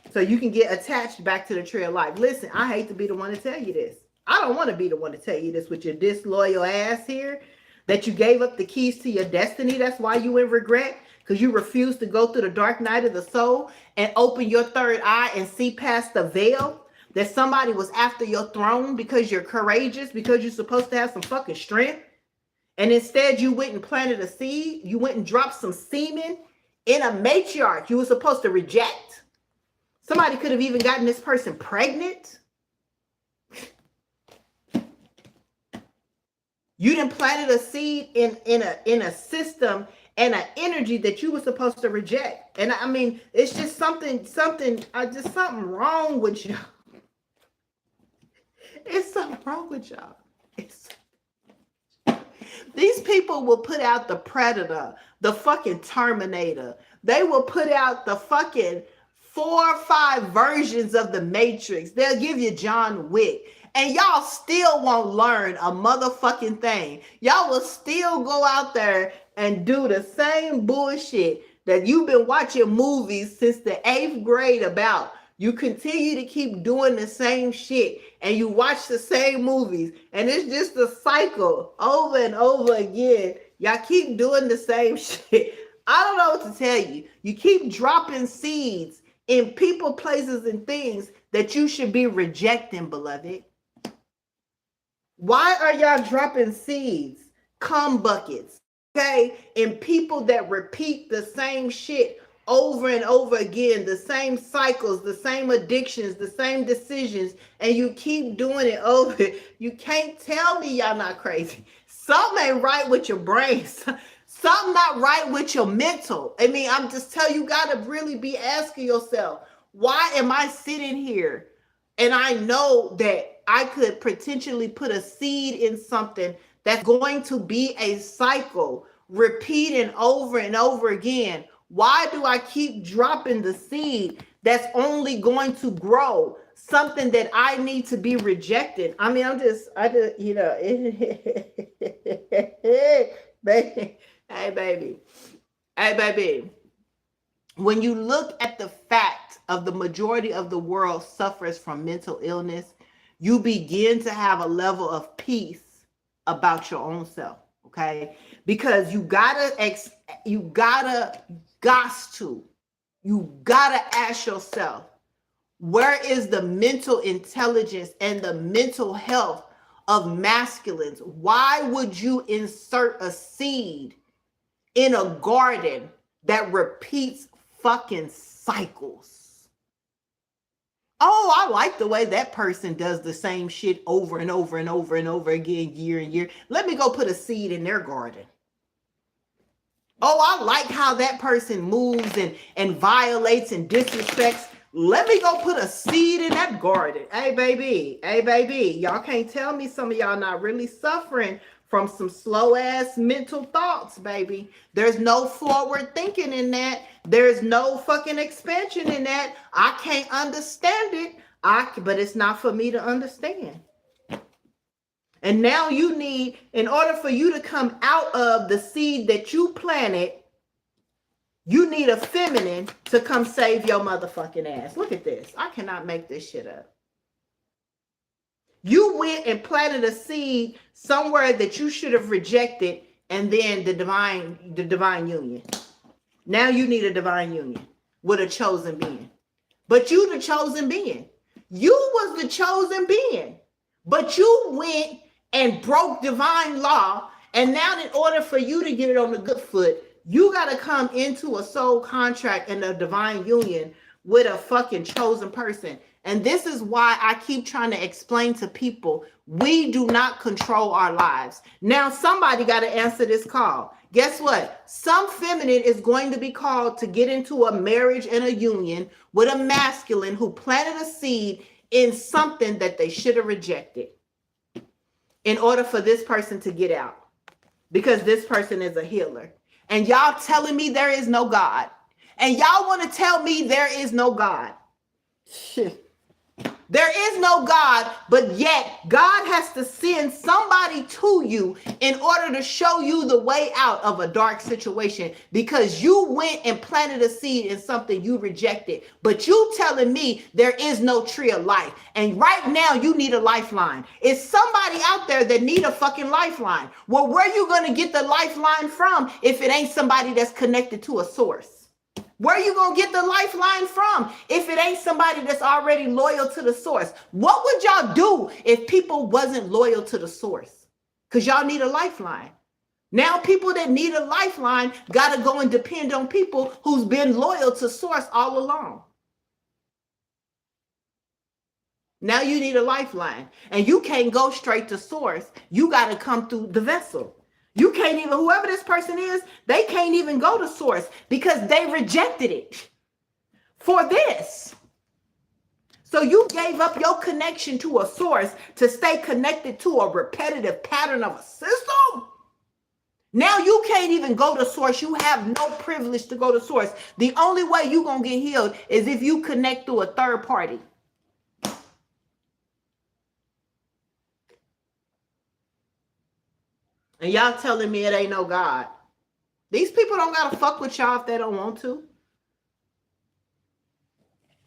so you can get attached back to the tree of life. Listen, I hate to be the one to tell you this. I don't want to be the one to tell you this with your disloyal ass here, that you gave up the keys to your destiny. That's why you in regret, because you refuse to go through the dark night of the soul and open your third eye and see past the veil. That somebody was after your throne because you're courageous, because you're supposed to have some fucking strength. And instead you went and planted a seed. You went and dropped some semen in a matriarch you were supposed to reject. Somebody could have even gotten this person pregnant. You done planted a seed in a system and an energy that you were supposed to reject. And I mean, it's just something wrong with you. It's something wrong with y'all. These people will put out the Predator, the fucking Terminator. They will put out the fucking 4 or 5 versions of the Matrix. They'll give you John Wick. And y'all still won't learn a motherfucking thing. Y'all will still go out there and do the same bullshit that you've been watching movies since the 8th grade about. You continue to keep doing the same shit and you watch the same movies and it's just a cycle over and over again. Y'all keep doing the same shit. I don't know what to tell you. You keep dropping seeds in people, places, and things that you should be rejecting, beloved. Why are y'all dropping seeds, cum buckets, okay, in people that repeat the same shit over and over again, the same cycles, the same addictions, the same decisions, and you keep doing it over? You can't tell me y'all not crazy. Something ain't right with your brains. Something not right with your mental. I mean, I'm just telling you, gotta really be asking yourself, why am I sitting here and I know that I could potentially put a seed in something that's going to be a cycle, repeating over and over again? Why do I keep dropping the seed that's only going to grow something that I need to be rejected? I mean, I just, baby, hey, baby, hey, baby. When you look at the fact of the majority of the world suffers from mental illness, you begin to have a level of peace about your own self, okay? Because you gotta ask yourself, where is the mental intelligence and the mental health of masculines? Why would you insert a seed in a garden that repeats fucking cycles? Oh, I like the way that person does the same shit over and over and over and over again, year and year. Let me go put a seed in their garden. Oh, I like how that person moves and violates and disrespects. Let me go put a seed in that garden. Hey, baby, y'all can't tell me some of y'all not really suffering from some slow ass mental thoughts, baby. There's no forward thinking in that. There's no fucking expansion in that. I can't understand it. But it's not for me to understand. And now you need, in order for you to come out of the seed that you planted, you need a feminine to come save your motherfucking ass. Look at this. I cannot make this shit up. You went and planted a seed somewhere that you should have rejected, and then the divine union. Now you need a divine union with a chosen being. But you the chosen being. You was the chosen being. But you went and broke divine law, and now in order for you to get it on the good foot, you got to come into a soul contract and a divine union with a fucking chosen person. And this is why I keep trying to explain to people, we do not control our lives. Now somebody got to answer this call. Guess what? Some feminine is going to be called to get into a marriage and a union with a masculine who planted a seed in something that they should have rejected in order for this person to get out, because this person is a healer. And y'all telling me there is no God. And y'all want to tell me there is no God. Shit. There is no God, but yet God has to send somebody to you in order to show you the way out of a dark situation, because you went and planted a seed in something you rejected. But you telling me there is no tree of life. And right now you need a lifeline. Is somebody out there that need a fucking lifeline? Well, where are you going to get the lifeline from if it ain't somebody that's connected to a source? Where are you going to get the lifeline from if it ain't somebody that's already loyal to the source? What would y'all do if people wasn't loyal to the source? Because y'all need a lifeline. Now people that need a lifeline got to go and depend on people who's been loyal to source all along. Now you need a lifeline. And you can't go straight to source. You got to come through the vessel. You can't even, whoever this person is, they can't even go to source because they rejected it for this. So you gave up your connection to a source to stay connected to a repetitive pattern of a system. Now you can't even go to source. You have no privilege to go to source. The only way you're going to get healed is if you connect through a third party. And y'all telling me it ain't no God. These people don't got to fuck with y'all if they don't want to.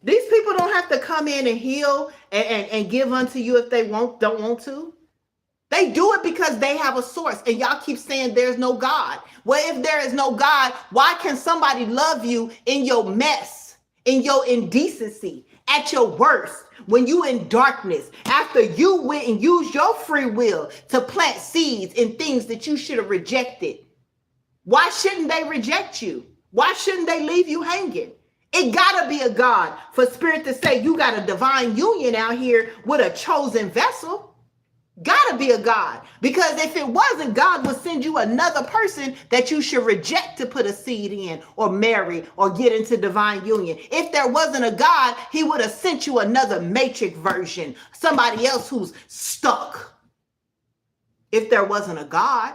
These people don't have to come in and heal and give unto you if they don't want to. They do it because they have a source. And y'all keep saying there's no God. Well, if there is no God, why can somebody love you in your mess, in your indecency, at your worst, when you in darkness, after you went and used your free will to plant seeds in things that you should have rejected? Why shouldn't they reject you? Why shouldn't they leave you hanging? It gotta be a God for spirit to say you got a divine union out here with a chosen vessel. Gotta be a God, because if it wasn't, God would send you another person that you should reject to put a seed in or marry or get into divine union. If there wasn't a God, he would have sent you another matrix version, somebody else who's stuck. If there wasn't a God,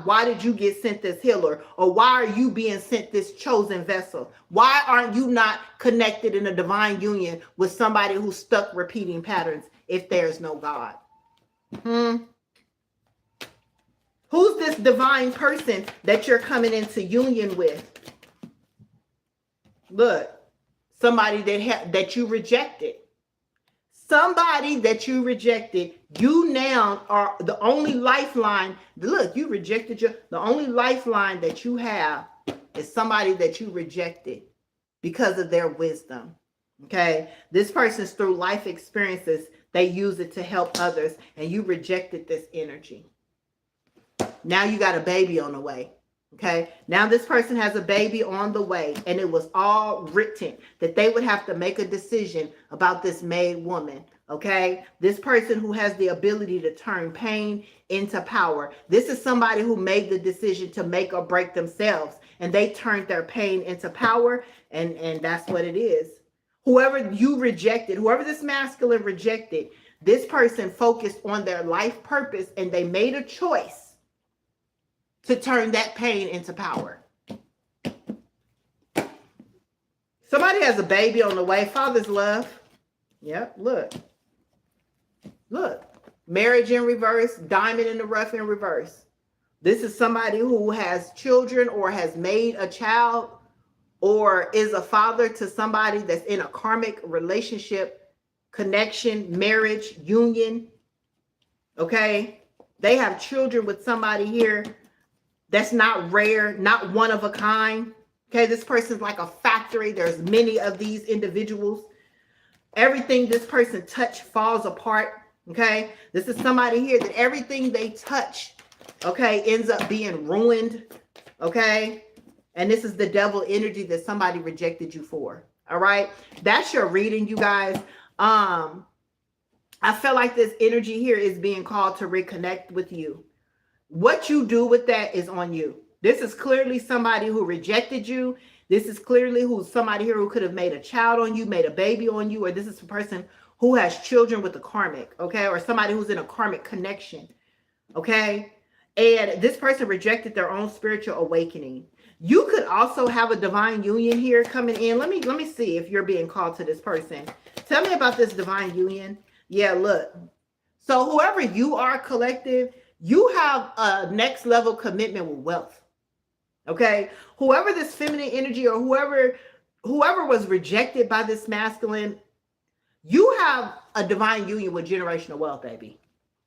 why did you get sent this healer? Or why are you being sent this chosen vessel? Why aren't you not connected in a divine union with somebody who's stuck repeating patterns if there's no God? Who's this divine person that you're coming into union with? Look, somebody that you rejected. Somebody that you rejected, you now are the only lifeline. Look, you rejected the only lifeline that you have is somebody that you rejected because of their wisdom. Okay. This person's through life experiences. They use it to help others, and you rejected this energy. Now you got a baby on the way. Okay. Now this person has a baby on the way, and it was all written that they would have to make a decision about this made woman. Okay. This person who has the ability to turn pain into power. This is somebody who made the decision to make or break themselves, and they turned their pain into power. And that's what it is. Whoever you rejected, whoever this masculine rejected, this person focused on their life purpose, and they made a choice to turn that pain into power. Somebody has a baby on the way. Father's love. Yep, look. Look. Marriage in reverse, diamond in the rough in reverse. This is somebody who has children or has made a child or is a father to somebody that's in a karmic relationship, connection, marriage, union. Okay? They have children with somebody here that's not rare, not one of a kind. Okay, this person's like a factory. There's many of these individuals. Everything this person touch falls apart. Okay, this is somebody here that everything they touch, okay, ends up being ruined. Okay, and this is the devil energy that somebody rejected you for. All right, that's your reading, you guys. I feel like this energy here is being called to reconnect with you. What you do with that is on you. This is clearly somebody who rejected you. This is clearly somebody here who could have made a child on you, made a baby on you, or this is a person who has children with a karmic, okay? Or somebody who's in a karmic connection, okay? And this person rejected their own spiritual awakening. You could also have a divine union here coming in. Let me see if you're being called to this person. Tell me about this divine union. Yeah, look. So whoever you are, collective, you have a next level commitment with wealth. Okay. Whoever this feminine energy or whoever was rejected by this masculine, you have a divine union with generational wealth, baby.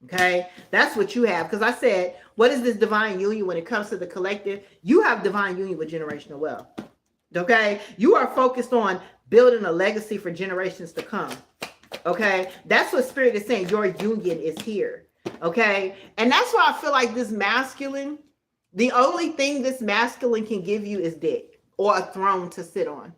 Okay. That's what you have. Because I said, what is this divine union when it comes to the collective? You have divine union with generational wealth. Okay. You are focused on building a legacy for generations to come. Okay. That's what spirit is saying. Your union is here. Okay. And that's why I feel like this masculine, the only thing this masculine can give you is dick or a throne to sit on.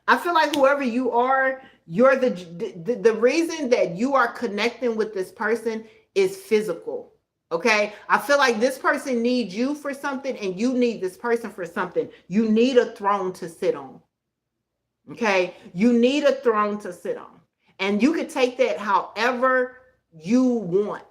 I feel like whoever you are, you're the reason that you are connecting with this person is physical. Okay. I feel like this person needs you for something and you need this person for something. You need a throne to sit on. Okay. You need a throne to sit on. And you could take that however you want.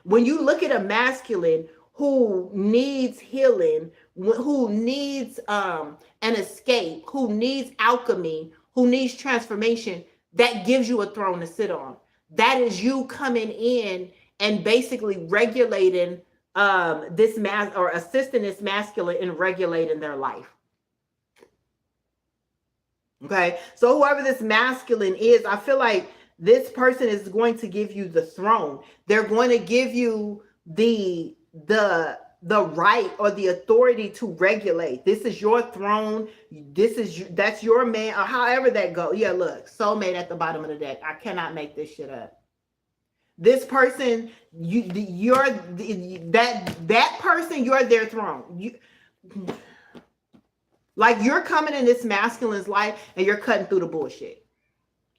When you look at a masculine who needs healing, who needs an escape, who needs alchemy, who needs transformation, that gives you a throne to sit on. That is you coming in and basically regulating this or assisting this masculine in regulating their life. Okay, so whoever this masculine is, I feel like This person is going to give you the throne. They're going to give you the right or the authority to regulate. This is your throne. That's your man, or however that go. Yeah, look, soulmate at the bottom of the deck. I cannot make this shit up. This person, you're that person. You're their throne. Like, you're coming in this masculine's life and you're cutting through the bullshit.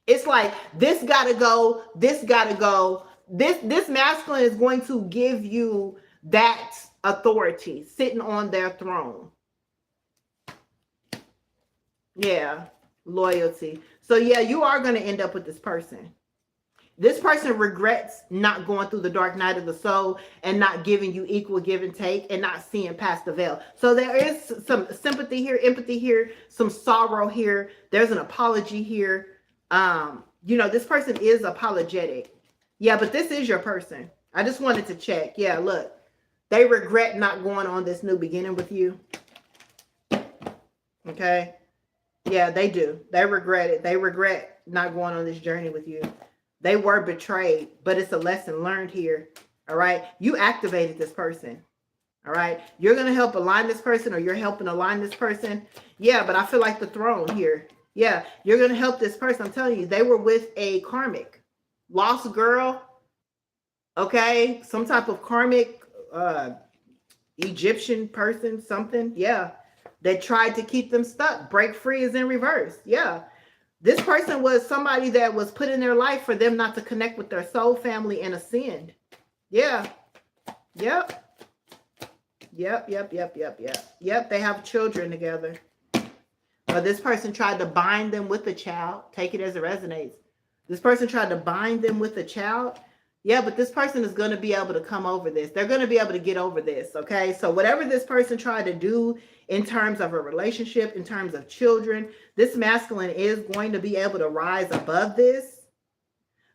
It's like, this gotta go. This gotta go. This masculine is going to give you that authority, sitting on their throne. Yeah, loyalty. So yeah, you are going to end up with this person. This person regrets not going through the dark night of the soul and not giving you equal give and take and not seeing past the veil. So there is some sympathy here, empathy here, some sorrow here. There's an apology here. This person is apologetic. Yeah, but this is your person. I just wanted to check. Yeah, look. They regret not going on this new beginning with you. Okay? Yeah, they do. They regret it. They regret not going on this journey with you. They were betrayed, but it's a lesson learned here. All right? You activated this person. All right? You're going to help align this person, or you're helping align this person. Yeah, but I feel like the throne here. Yeah, you're going to help this person. I'm telling you, they were with a karmic. Lost girl. Okay? Some type of karmic Egyptian person, something. Yeah. They tried to keep them stuck. Break free is in reverse. Yeah. This person was somebody that was put in their life for them not to connect with their soul family and ascend. Yeah. Yep. Yep. They have children together. But this person tried to bind them with a child. Take it as it resonates. This person tried to bind them with a child. Yeah, but this person is going to be able to come over this. They're going to be able to get over this, okay? So whatever this person tried to do in terms of a relationship, in terms of children, this masculine is going to be able to rise above this.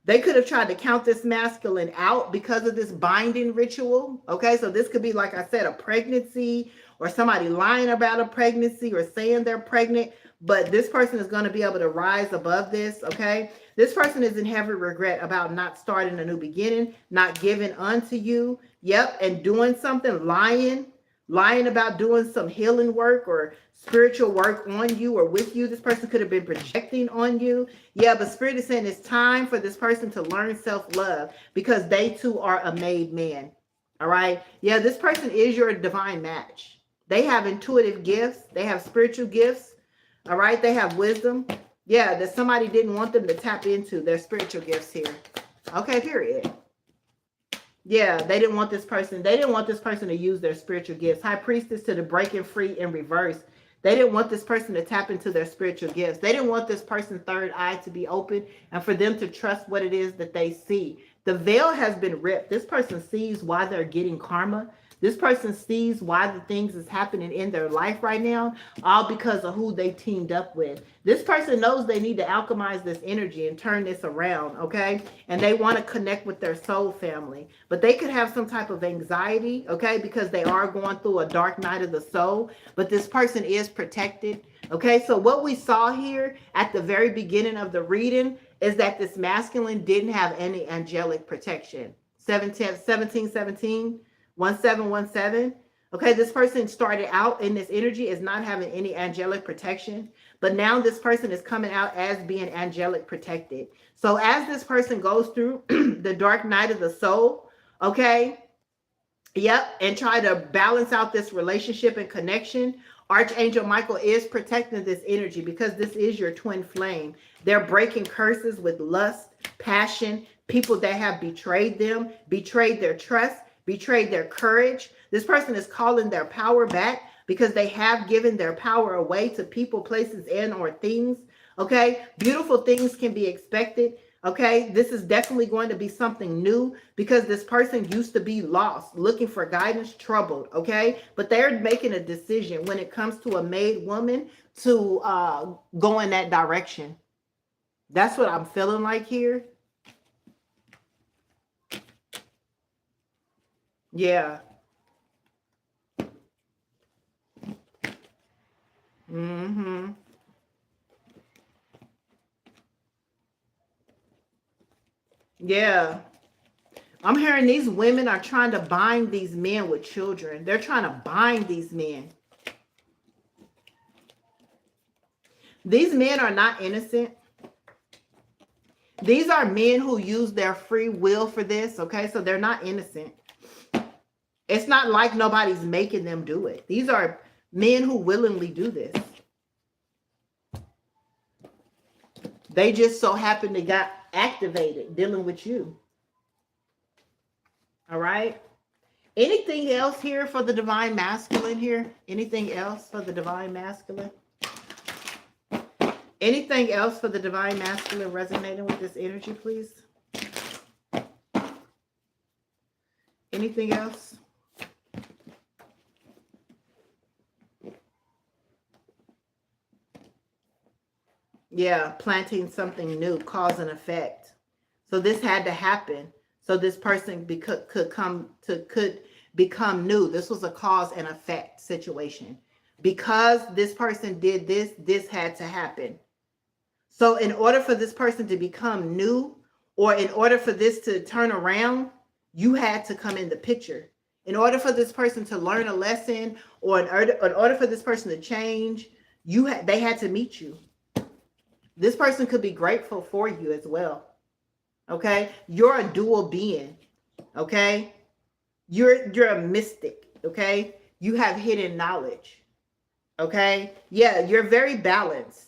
They could have tried to count this masculine out because of this binding ritual, okay? So this could be, like I said, a pregnancy, or somebody lying about a pregnancy or saying they're pregnant. But this person is going to be able to rise above this, okay? This person is in heavy regret about not starting a new beginning, not giving unto you. Yep, and doing something, lying about doing some healing work or spiritual work on you or with you. This person could have been projecting on you. Yeah, but Spirit is saying it's time for this person to learn self-love, because they too are a made man. All right? Yeah, this person is your divine match. They have intuitive gifts. They have spiritual gifts. All right? They have wisdom. Yeah, that somebody didn't want them to tap into their spiritual gifts here. Okay, period. Yeah, they didn't want this person. They didn't want this person to use their spiritual gifts. High Priestess to the breaking free in reverse. They didn't want this person to tap into their spiritual gifts. They didn't want this person's third eye to be open and for them to trust what it is that they see. The veil has been ripped. This person sees why they're getting karma. This person sees why the things is happening in their life right now, all because of who they teamed up with. This person knows they need to alchemize this energy and turn this around, okay? And they want to connect with their soul family. But they could have some type of anxiety, okay? Because they are going through a dark night of the soul. But this person is protected, okay? So what we saw here at the very beginning of the reading is that this masculine didn't have any angelic protection. 1717. 1717. Okay, this person started out in this energy as not having any angelic protection, but now this person is coming out as being angelic protected. So as this person goes through the dark night of the soul, okay, yep, and try to balance out this relationship and connection, Archangel Michael is protecting this energy, because this is your twin flame. They're breaking curses with lust, passion, people that have betrayed them, betrayed their trust, betrayed their courage. This person is calling their power back because they have given their power away to people, places, and or things. Okay, beautiful things can be expected. Okay, this is definitely going to be something new, because this person used to be lost, looking for guidance, troubled. Okay, but they're making a decision when it comes to a made woman to go in that direction. That's what I'm feeling like here. Yeah. Mm-hmm. Yeah. I'm hearing these women are trying to bind these men with children. They're trying to bind these men. These men are not innocent. These are men who use their free will for this, okay? So they're not innocent. It's not like nobody's making them do it. These are men who willingly do this. They just so happen to got activated dealing with you. All right? Anything else here for the divine masculine here? Anything else for the divine masculine? Anything else for the divine masculine resonating with this energy, please? Anything else? Yeah, planting something new, cause and effect. So this had to happen. So this person could become new. This was a cause and effect situation. Because this person did this, this had to happen. So in order for this person to become new, or in order for this to turn around, you had to come in the picture. In order for this person to learn a lesson, or in order for this person to change, they had to meet you. This person could be grateful for you as well. Okay? You're a dual being. Okay? You're a mystic. Okay? You have hidden knowledge. Okay? Yeah, you're very balanced.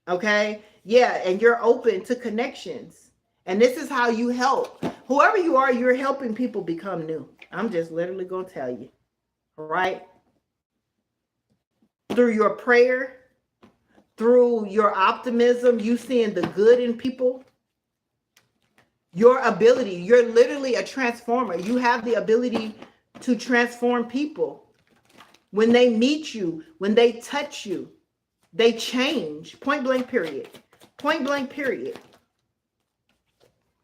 Okay? Yeah, and you're open to connections. And this is how you help. Whoever you are, you're helping people become new. I'm just literally going to tell you. All right? Through your prayer, through your optimism, you seeing the good in people, your ability, you're literally a transformer. You have the ability to transform people. When they meet you, when they touch you, they change. Point blank period. Point blank period.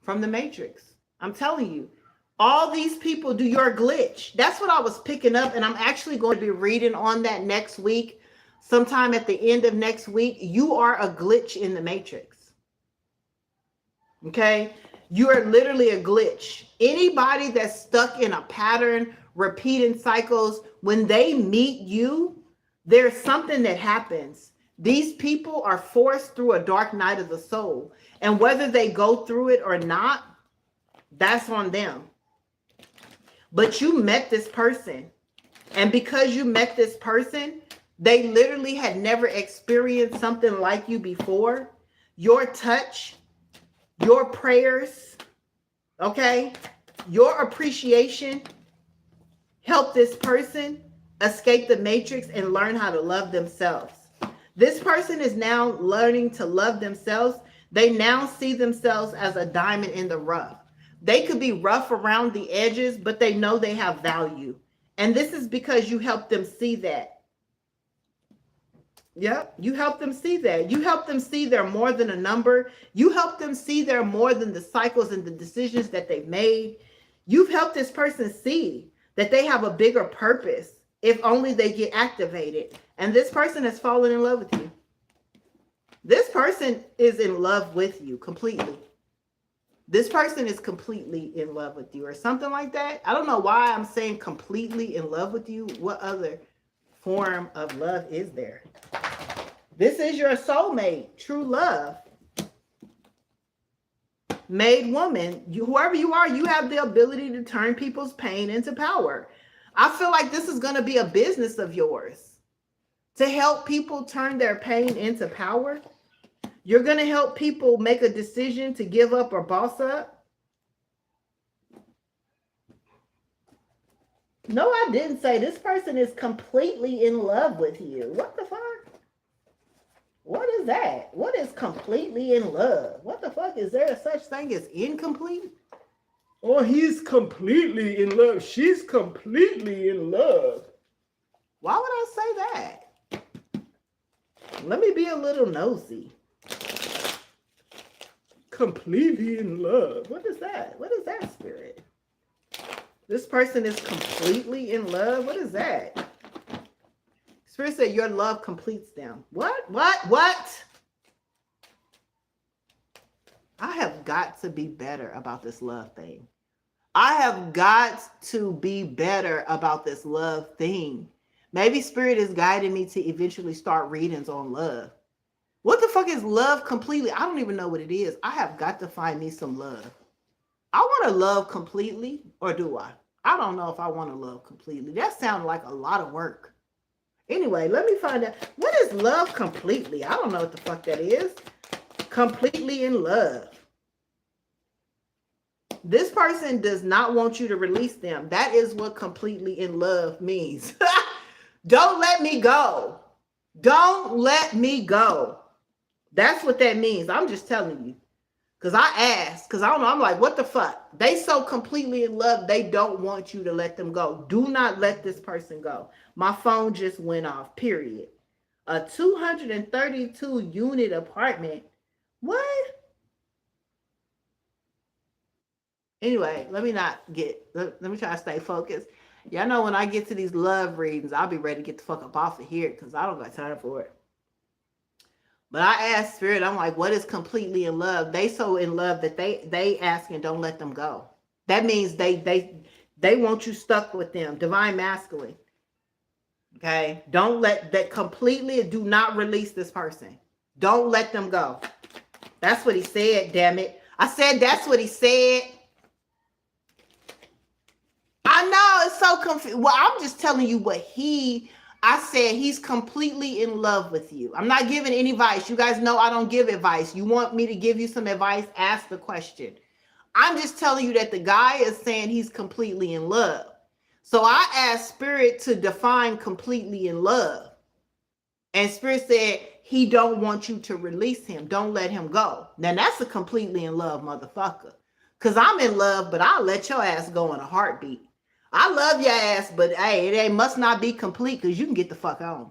From the Matrix. I'm telling you, all these people do your glitch. That's what I was picking up, and I'm actually going to be reading on that next week. Sometime at the end of next week. You are a glitch in the Matrix. Okay? You are literally a glitch. Anybody that's stuck in a pattern, repeating cycles, when they meet you, there's something that happens. These people are forced through a dark night of the soul. And whether they go through it or not, that's on them. But you met this person. And because you met this person, they literally had never experienced something like you before. Your touch, your prayers, okay, your appreciation helped this person escape the matrix and learn how to love themselves. This person is now learning to love themselves. They now see themselves as a diamond in the rough. They could be rough around the edges, but they know they have value. And this is because you helped them see that. Yep, you help them see that. You help them see they're more than a number. You help them see they're more than the cycles and the decisions that they've made. You've helped this person see that they have a bigger purpose if only they get activated. And this person has fallen in love with you. This person is in love with you completely. This person is completely in love with you or something like that. I don't know why I'm saying completely in love with you. What other form of love is there? This is your soulmate, true love. Made woman, whoever you are, you have the ability to turn people's pain into power. I feel like this is going to be a business of yours. To help people turn their pain into power. You're going to help people make a decision to give up or boss up. No, I didn't say this person is completely in love with you. What the fuck? What is that? What is completely in love? What the fuck? Is there a such thing as incomplete? Oh, he's completely in love. She's completely in love. Why would I say that? Let me be a little nosy. Completely in love. What is that? What is that, spirit? This person is completely in love. What is that? Spirit said your love completes them. What? I have got to be better about this love thing. I have got to be better about this love thing. Maybe spirit is guiding me to eventually start readings on love. What the fuck is love completely? I don't even know what it is. I have got to find me some love. I want to love completely, or do I? I don't know if I want to love completely. That sounds like a lot of work. Anyway, let me find out. What is love completely? I don't know what the fuck that is. Completely in love. This person does not want you to release them. That is what completely in love means. Don't let me go. Don't let me go. That's what that means. I'm just telling you. Because I asked, because I don't know, I'm like, what the fuck? They so completely in love, they don't want you to let them go. Do not let this person go. My phone just went off, period. A 232 unit apartment. What? Anyway, let me try to stay focused. Y'all know when I get to these love readings, I'll be ready to get the fuck up off of here because I don't got time for it. But I asked spirit, I'm like, what is completely in love? They so in love that they ask and don't let them go. That means they want you stuck with them. Divine masculine. Okay? Don't let that completely, do not release this person. Don't let them go. That's what he said, damn it. I said that's what he said. I know, it's so confused. Well, I'm just telling you what I said he's completely in love with you. I'm not giving any advice. You guys know I don't give advice. You want me to give you some advice? Ask the question. I'm just telling you that the guy is saying he's completely in love. So I asked spirit to define completely in love. And spirit said he don't want you to release him. Don't let him go. Now that's a completely in love motherfucker. Because I'm in love, but I'll let your ass go in a heartbeat. I love your ass, but hey, it must not be complete because you can get the fuck on.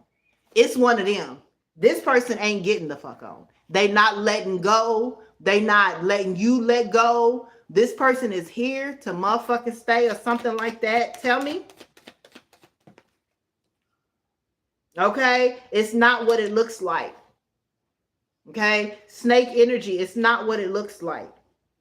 It's one of them. This person ain't getting the fuck on. They not letting go. They not letting you let go. This person is here to motherfucking stay or something like that. Tell me. Okay? It's not what it looks like. Okay? Snake energy. It's not what it looks like.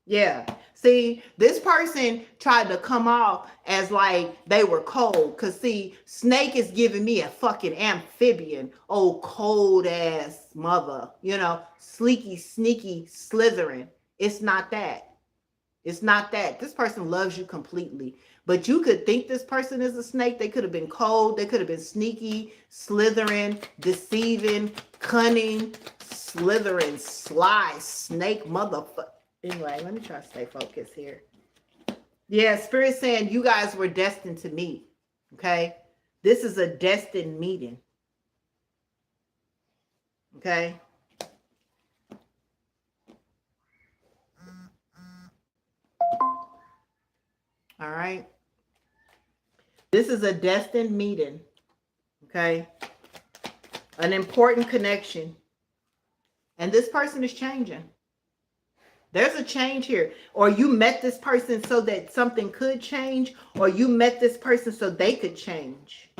Yeah. See, this person tried to come off as like they were cold. Because, see, snake is giving me a fucking amphibian. Oh, cold ass mother. You know, sleeky, sneaky, slithering. It's not that. It's not that. This person loves you completely. But you could think this person is a snake. They could have been cold. They could have been sneaky, slithering, deceiving, cunning, slithering, sly, snake motherfucker. Anyway, let me try to stay focused here. Yeah, spirit saying you guys were destined to meet. Okay? This is a destined meeting. Okay? All right? This is a destined meeting. Okay? An important connection. And this person is changing. There's a change here. Or you met this person so that something could change, or you met this person so they could change.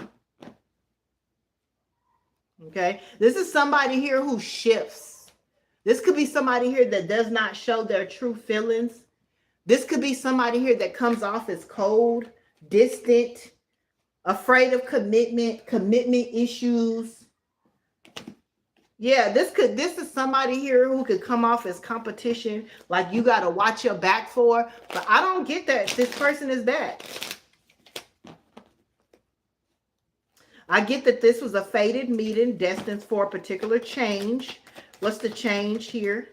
Okay? This is somebody here who shifts. This could be somebody here that does not show their true feelings. This could be somebody here that comes off as cold, distant, afraid of commitment issues. Yeah, this is somebody here who could come off as competition, like you got to watch your back for. But I don't get that. This person is that. I get that this was a fated meeting, destined for a particular change. What's the change here?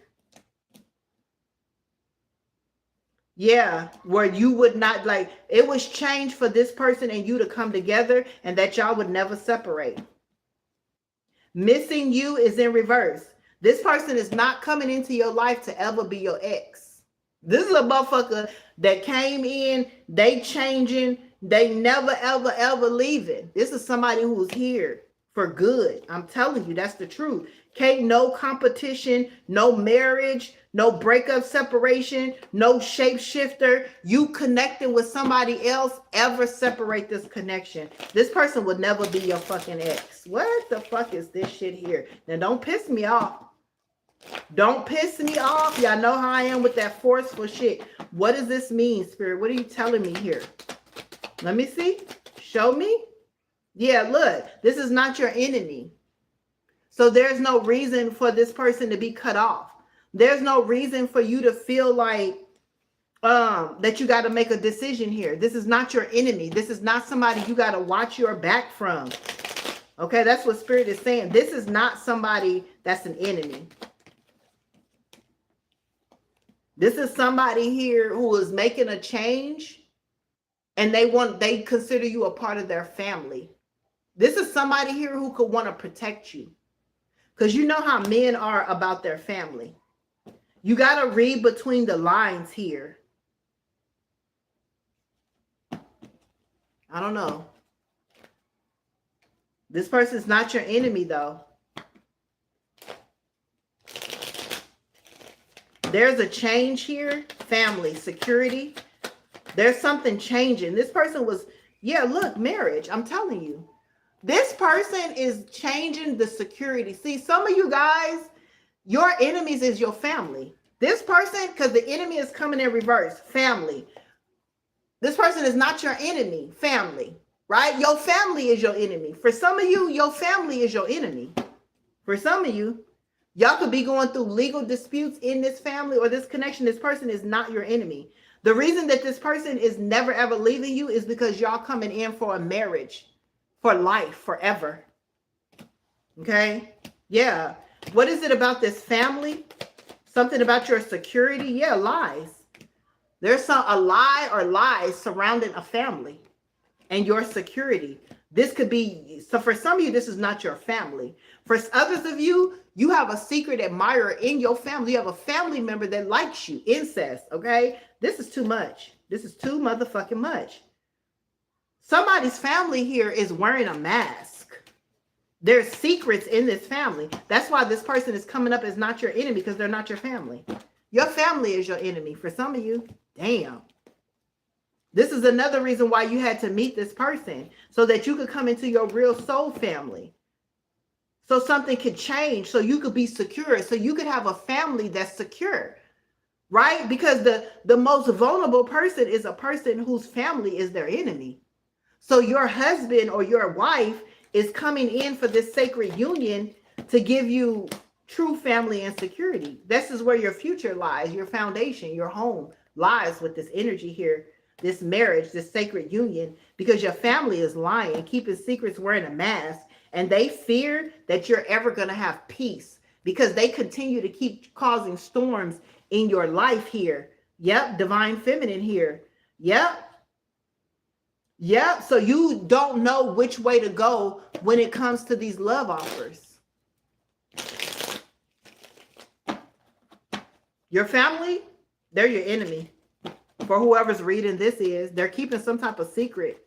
Yeah, where you would not, like, it was change for this person and you to come together and that y'all would never separate. Missing you is in reverse. This person is not coming into your life to ever be your ex. This is a motherfucker that came in, they changing, they never, ever, ever leaving. This is somebody who's here for good. I'm telling you, that's the truth. Can't no competition, no marriage, no breakup, separation, no shapeshifter. You connecting with somebody else ever separate this connection. This person would never be your fucking ex. What the fuck is this shit here? Now don't piss me off. Don't piss me off. Y'all know how I am with that forceful shit. What does this mean, Spirit? What are you telling me here? Let me see. Show me. Yeah, look. This is not your enemy. So there's no reason for this person to be cut off. There's no reason for you to feel like that you got to make a decision here. This is not your enemy. This is not somebody you got to watch your back from. Okay, that's what Spirit is saying. This is not somebody that's an enemy. This is somebody here who is making a change, and they consider you a part of their family. This is somebody here who could want to protect you, because you know how men are about their family. You got to read between the lines here. I don't know. This person's not your enemy, though. There's a change here. Family, security. There's something changing. This person was, yeah, look, marriage. I'm telling you. This person is changing the security. See, some of you guys, your enemies is your family. This person, because the enemy is coming in reverse, family. This person is not your enemy, family, right? Your family is your enemy. For some of you, your family is your enemy. For some of you, y'all could be going through legal disputes in this family or this connection. This person is not your enemy. The reason that this person is never ever leaving you is because y'all coming in for a marriage, for life, forever. Okay? Yeah. What is it about this family? Something about your security? Yeah, lies. There's a lie or lies surrounding a family and your security. This could be, so for some of you, this is not your family. For others of you, you have a secret admirer in your family. You have a family member that likes you. Incest, okay? This is too much. This is too motherfucking much. Somebody's family here is wearing a mask. There's secrets in this family. That's why this person is coming up as not your enemy, because they're not your family. Your family is your enemy. For some of you, damn. This is another reason why you had to meet this person, so that you could come into your real soul family. So something could change, so you could be secure, so you could have a family that's secure, right? Because the most vulnerable person is a person whose family is their enemy. So your husband or your wife is coming in for this sacred union to give you true family and security. This is where your future lies, your foundation, your home lies with this energy here, this marriage, this sacred union, because your family is lying, keeping secrets, wearing a mask, and they fear that you're ever going to have peace because they continue to keep causing storms in your life here. Yep, divine feminine here. Yep. Yep. So you don't know which way to go when it comes to these love offers. Your family, they're your enemy. For whoever's reading this is, they're keeping some type of secret.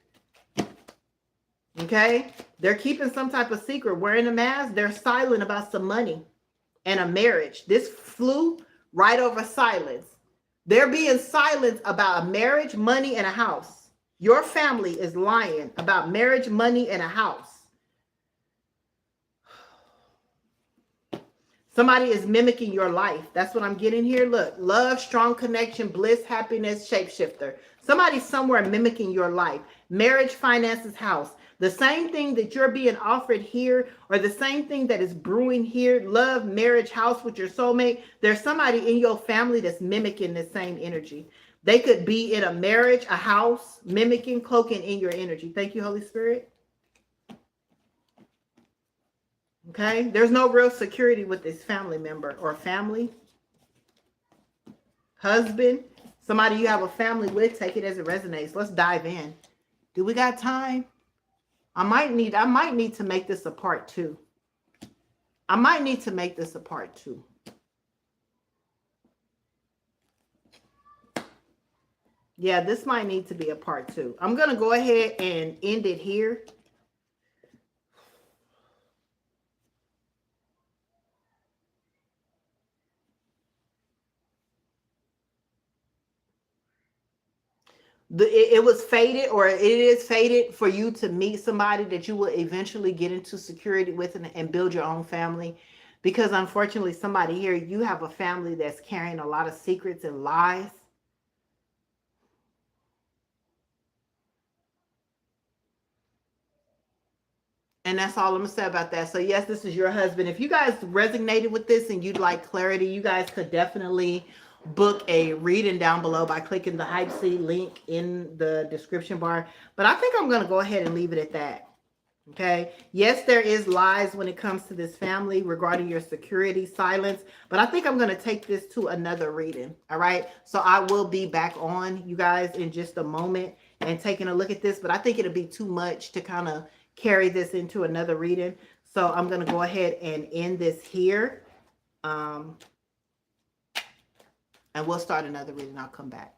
Okay? They're keeping some type of secret. Wearing a mask, they're silent about some money and a marriage. This flew right over silence. They're being silent about a marriage, money, and a house. Your family is lying about marriage, money, and a house. Somebody is mimicking your life. That's what I'm getting here. Look, love, strong connection, bliss, happiness, shapeshifter. Somebody's somewhere mimicking your life. Marriage, finances, house. The same thing that you're being offered here, or the same thing that is brewing here, love, marriage, house with your soulmate. There's somebody in your family that's mimicking the same energy. They could be in a marriage, a house, mimicking, cloaking in your energy. Thank you, Holy Spirit. Okay, there's no real security with this family member or family, husband, somebody you have a family with. Take it as it resonates. Let's dive in. Do we got time? I might need to make this a part 2. I might need to make this a part 2. Yeah, this might need to be a part 2. I'm going to go ahead and end it here. It was fated, or it is fated for you to meet somebody that you will eventually get into security with and build your own family. Because unfortunately, somebody here, you have a family that's carrying a lot of secrets and lies. And that's all I'm gonna say about that. So yes, this is your husband. If you guys resonated with this and you'd like clarity, you guys could definitely book a reading down below by clicking the Hype C link in the description bar. But I think I'm gonna go ahead and leave it at that. Okay. Yes, there is lies when it comes to this family regarding your security silence, but I think I'm going to take this to another reading. All right. So I will be back on you guys in just a moment and taking a look at this, but I think it'll be too much to kind of carry this into another reading. So I'm going to go ahead and end this here. And we'll start another reading. I'll come back.